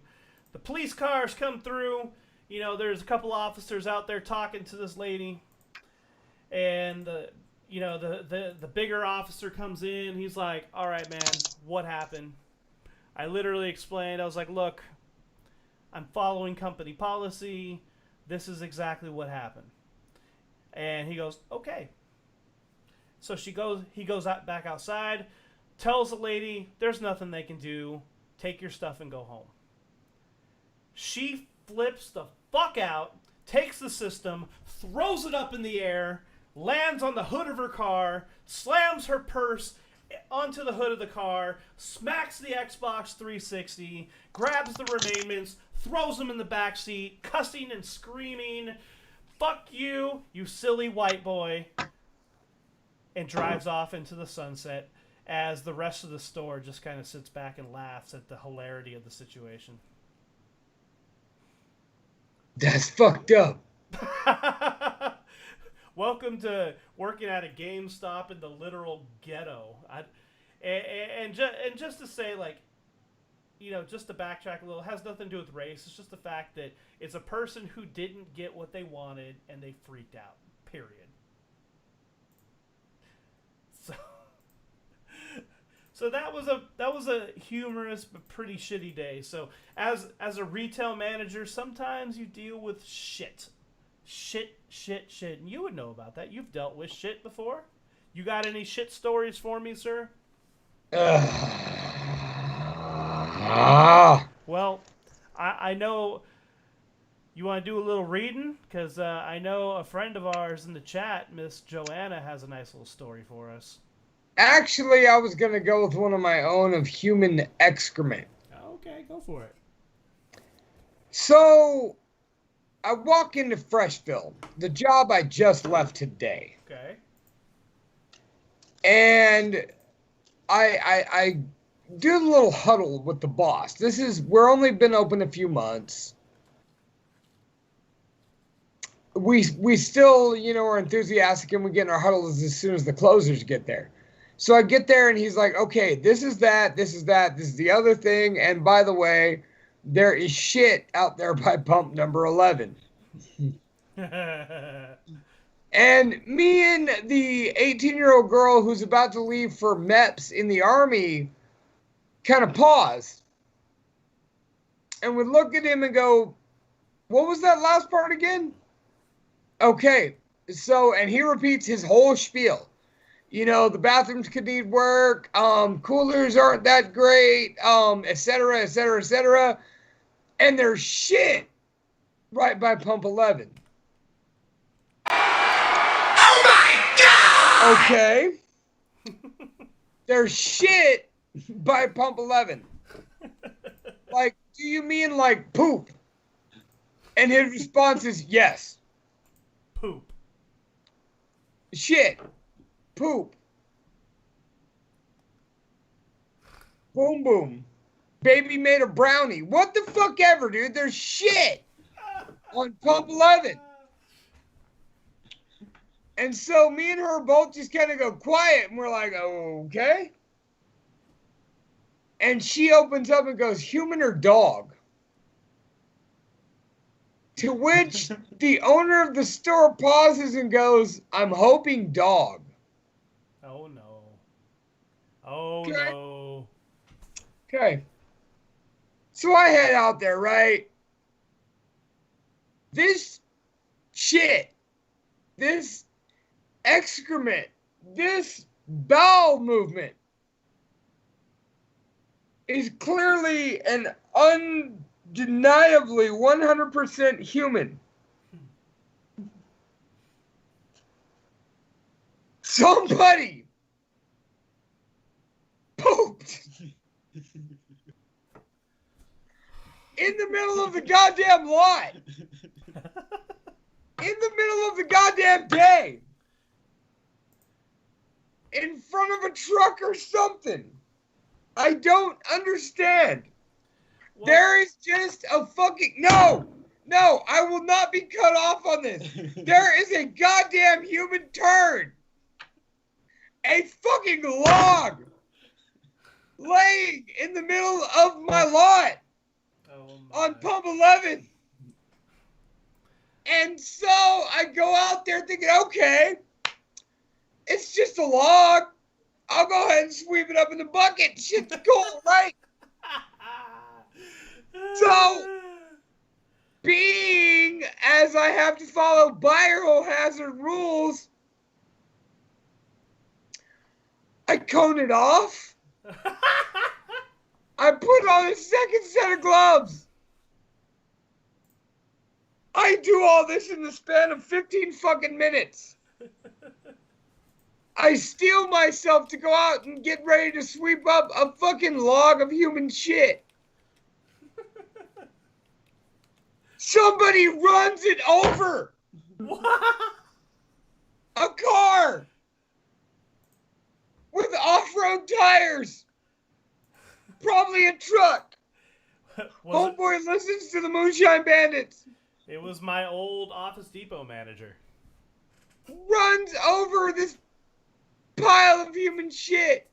The police cars come through. There's a couple officers out there talking to this lady, and the bigger officer comes in. He's like, all right, man, what happened? I literally explained. I was like, look, I'm following company policy. This is exactly what happened. And he goes, okay. So he goes back outside, tells the lady, there's nothing they can do. Take your stuff and go home. She flips the fuck out, takes the system, throws it up in the air, lands on the hood of her car, slams her purse onto the hood of the car, smacks the Xbox 360, grabs the remainments, throws them in the back seat, cussing and screaming, fuck you, you silly white boy, and drives off into the sunset as the rest of the store just kind of sits back and laughs at the hilarity of the situation. That's fucked up. Welcome to working at a GameStop in the literal ghetto. And just to say, like, just to backtrack a little, it has nothing to do with race. It's just the fact that it's a person who didn't get what they wanted and they freaked out. Period. So that was a humorous but pretty shitty day. So as a retail manager, sometimes you deal with shit. And you would know about that. You've dealt with shit before. You got any shit stories for me, sir? Ah. Well, I know you want to do a little reading because I know a friend of ours in the chat, Miss Joanna, has a nice little story for us. Actually, I was going to go with one of my own of human excrement. Okay, go for it. So, I walk into Freshville, the job I just left today. Okay. And I do a little huddle with the boss. We're only been open a few months. We still, are enthusiastic and we get in our huddles as soon as the closers get there. So I get there and he's like, okay, this is that, this is that, this is the other thing. And by the way, there is shit out there by pump number 11. And me and the 18-year-old girl who's about to leave for MEPS in the Army kind of paused. And we look at him and go, what was that last part again? Okay, so, and he repeats his whole spiel. The bathrooms could need work, coolers aren't that great, et cetera, et cetera, et cetera. And there's shit right by pump 11. Oh my God! Okay. There's shit by pump 11. Like, do you mean like poop? And his response is yes. Poop. Shit. Poop. Boom, boom. Baby made a brownie. What the fuck ever, dude? There's shit on pump 11. And so me and her both just kind of go quiet, and we're like, okay. And she opens up and goes, human or dog? To which the owner of the store pauses and goes, I'm hoping dog. Oh, no. Oh, Okay. no. Okay. So I head out there, right? This shit, this excrement, this bowel movement is clearly and undeniably 100% human. Somebody pooped in the middle of the goddamn lot. In the middle of the goddamn day. In front of a truck or something. I don't understand. Well, There is just a fucking... No, I will not be cut off on this. There is a goddamn human turd. A fucking log laying in the middle of my lot on pump 11. And so I go out there thinking, okay, it's just a log. I'll go ahead and sweep it up in the bucket. Shit's cool, right? So, being as I have to follow biohazard rules, I cone it off. I put on a second set of gloves. I do all this in the span of 15 fucking minutes. I steel myself to go out and get ready to sweep up a fucking log of human shit. Somebody runs it over. A car with off-road tires. Probably a truck. Homeboy listens to the Moonshine Bandits. It was my old Office Depot manager. Runs over this pile of human shit.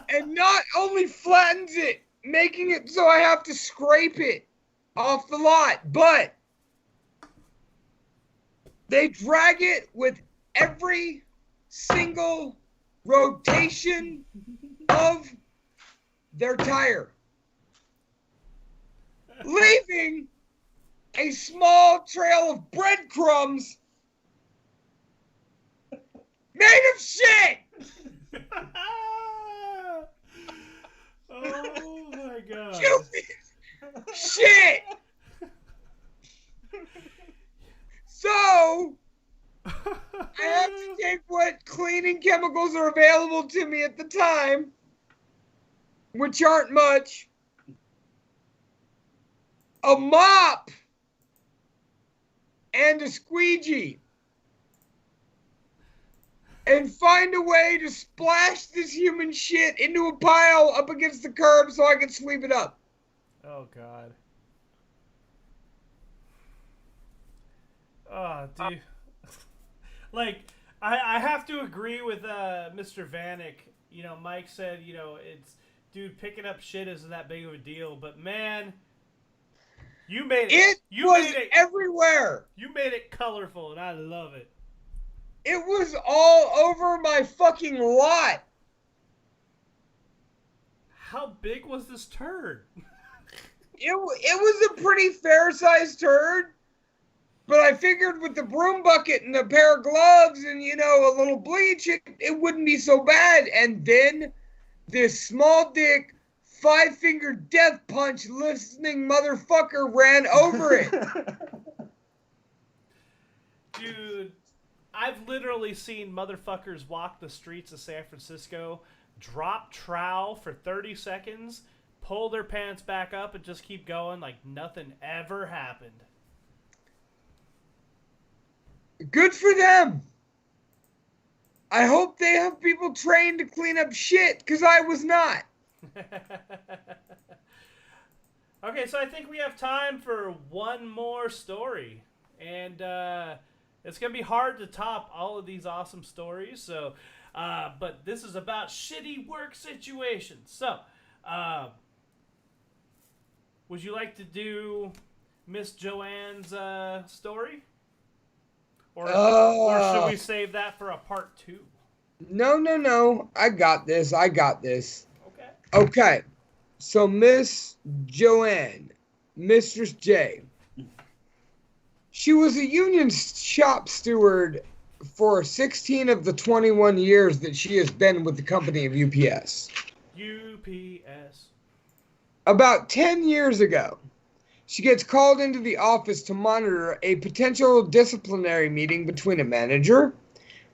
And not only flattens it, making it so I have to scrape it off the lot, but they drag it with every single rotation of their tire, leaving a small trail of breadcrumbs made of shit. Oh my god. Shit! So, I have to take what cleaning chemicals are available to me at the time, which aren't much. A mop and a squeegee. And find a way to splash this human shit into a pile up against the curb so I can sweep it up. Oh god. Oh, dude. Like, I have to agree with Mr. Vanek. You know, Mike said, you know, it's, dude, picking up shit isn't that big of a deal, but man, you made it. It was everywhere. You made it colorful, and I love it. It was all over my fucking lot. How big was this turd? It was a pretty fair-sized turd, but I figured with the broom bucket and a pair of gloves and, you know, a little bleach, it wouldn't be so bad. And then this small dick, 5-finger death punch listening motherfucker ran over it. Dude, I've literally seen motherfuckers walk the streets of San Francisco, drop trowel for 30 seconds, pull their pants back up, and just keep going like nothing ever happened. Good for them. I hope they have people trained to clean up shit, because I was not. Okay, so I think we have time for one more story. And it's going to be hard to top all of these awesome stories. So, but this is about shitty work situations. So, would you like to do Miss Joanne's story? Or should we save that for a part 2? No. I got this. Okay. Okay. So Miss Joanne, Mistress J, she was a union shop steward for 16 of the 21 years that she has been with the company of UPS. UPS. About 10 years ago, she gets called into the office to monitor a potential disciplinary meeting between a manager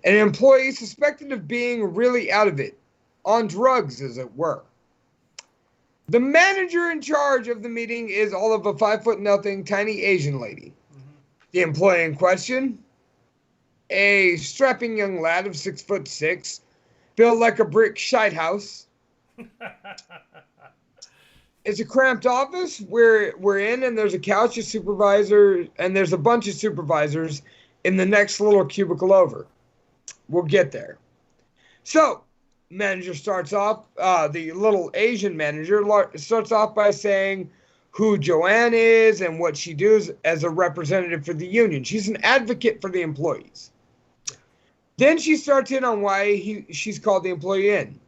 and an employee suspected of being really out of it, on drugs as it were. The manager in charge of the meeting is all of a 5'0" tiny Asian lady. The employee in question, a strapping young lad of 6'6", built like a brick shite house. It's a cramped office we're in, and there's a couch, a supervisor, and there's a bunch of supervisors in the next little cubicle over. We'll get there. So, manager starts off, the little Asian manager starts off by saying who Joanne is and what she does as a representative for the union. She's an advocate for the employees. Then she starts in on why she's called the employee in.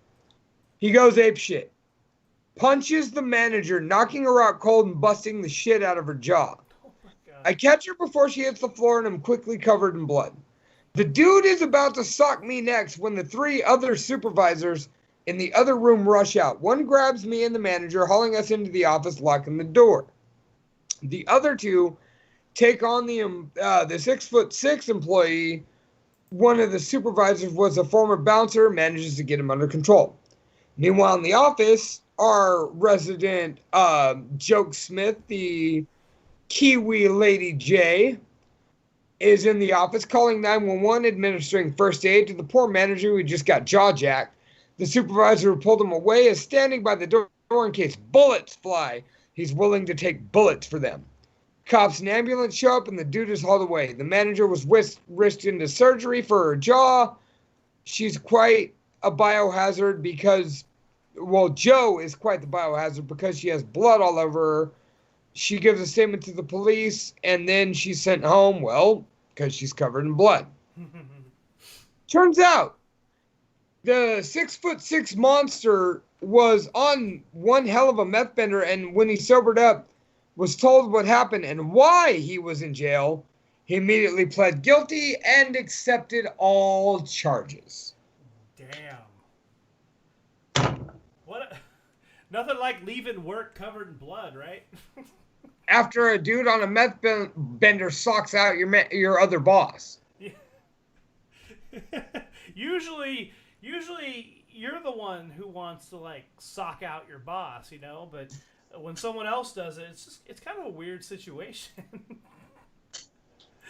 He goes apeshit. Punches the manager, knocking her out cold and busting the shit out of her jaw. Oh my God. I catch her before she hits the floor and I'm quickly covered in blood. The dude is about to sock me next when the 3 other supervisors in the other room rush out. One grabs me and the manager, hauling us into the office, locking the door. The other 2 take on the 6'6" employee. One of the supervisors was a former bouncer, manages to get him under control. Meanwhile, in the office, our resident Joke Smith, the Kiwi Lady J, is in the office calling 911, administering first aid to the poor manager who just got jaw-jacked. The supervisor who pulled him away is standing by the door in case bullets fly. He's willing to take bullets for them. Cops and ambulance show up and the dude is hauled away. The manager was whisked into surgery for her jaw. She's quite a biohazard because, well, Joe is quite the biohazard because she has blood all over her. She gives a statement to the police and then she's sent home, well, because she's covered in blood. Turns out, the 6'6" monster was on one hell of a meth bender, and when he sobered up, was told what happened and why he was in jail. He immediately pled guilty and accepted all charges. Damn. What? Nothing like leaving work covered in blood, right? After a dude on a meth bender socks out your other boss. usually you're the one who wants to like sock out your boss, you know, but when someone else does it, it's kind of a weird situation.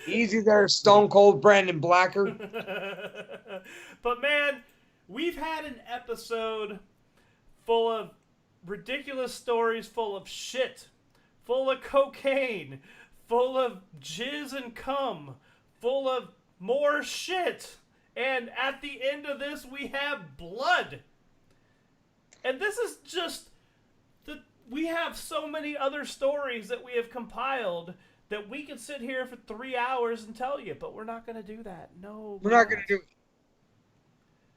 Easy there, Stone Cold Brandon Blacker. But man, we've had an episode full of ridiculous stories, full of shit, full of cocaine, full of jizz and cum, full of more shit. And at the end of this, we have blood. And this is just we have so many other stories that we have compiled that we could sit here for 3 hours and tell you, but we're not going to do that. No, we're not going to do it.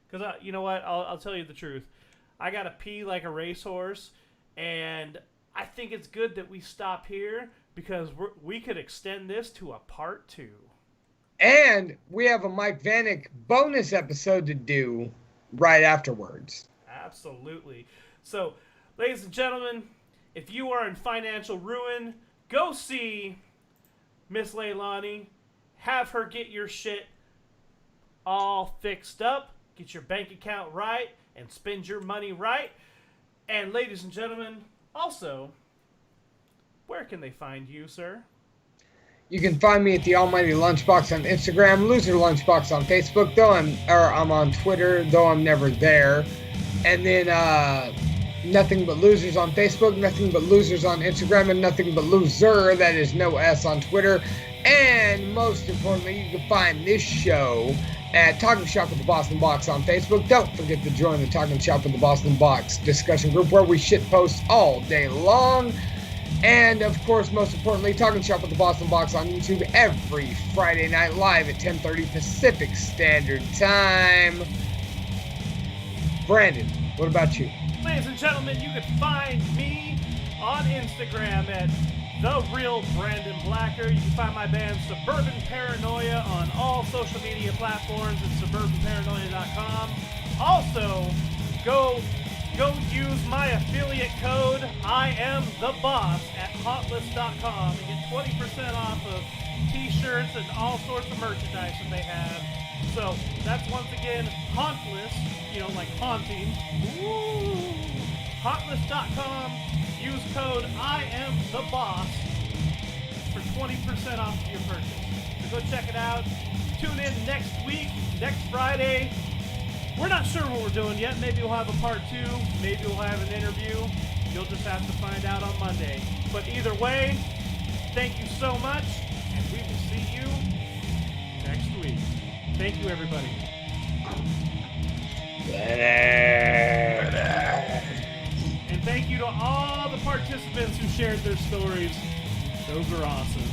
Because, you know what? I'll tell you the truth. I got to pee like a racehorse, and I think it's good that we stop here because we could extend this to a part 2. And we have a Mike Vanek bonus episode to do right afterwards. Absolutely. So, ladies and gentlemen, if you are in financial ruin, go see Miss Leilani. Have her get your shit all fixed up. Get your bank account right and spend your money right. And ladies and gentlemen, also, where can they find you, sir? You can find me at the Almighty Lunchbox on Instagram, Loser Lunchbox on Facebook, though I'm on Twitter, though I'm never there. And then Nothing But Losers on Facebook, Nothing But Losers on Instagram, and Nothing But Loser, that is no S, on Twitter. And most importantly, you can find this show at Talking Shop with the Boston Box on Facebook. Don't forget to join the Talking Shop with the Boston Box discussion group where we shitpost all day long. And, of course, most importantly, Talking Shop with the Boston Box on YouTube every Friday night live at 10:30 Pacific Standard Time. Brandon, what about you? Ladies and gentlemen, you can find me on Instagram at TheRealBrandonBlacker. You can find my band Suburban Paranoia on all social media platforms at SuburbanParanoia.com. Also, go use my affiliate code IamTheBoss at Hauntless.com and get 20% off of t-shirts and all sorts of merchandise that they have. So that's once again Hauntless, you know, like haunting. Woo! Hauntless.com. Use code IamTheBoss for 20% off of your purchase. So go check it out. Tune in next week, next Friday. We're not sure what we're doing yet. Maybe we'll have a part 2. Maybe we'll have an interview. You'll just have to find out on Monday. But either way, thank you so much, and we will see you next week. Thank you, everybody. And thank you to all the participants who shared their stories. Those are awesome.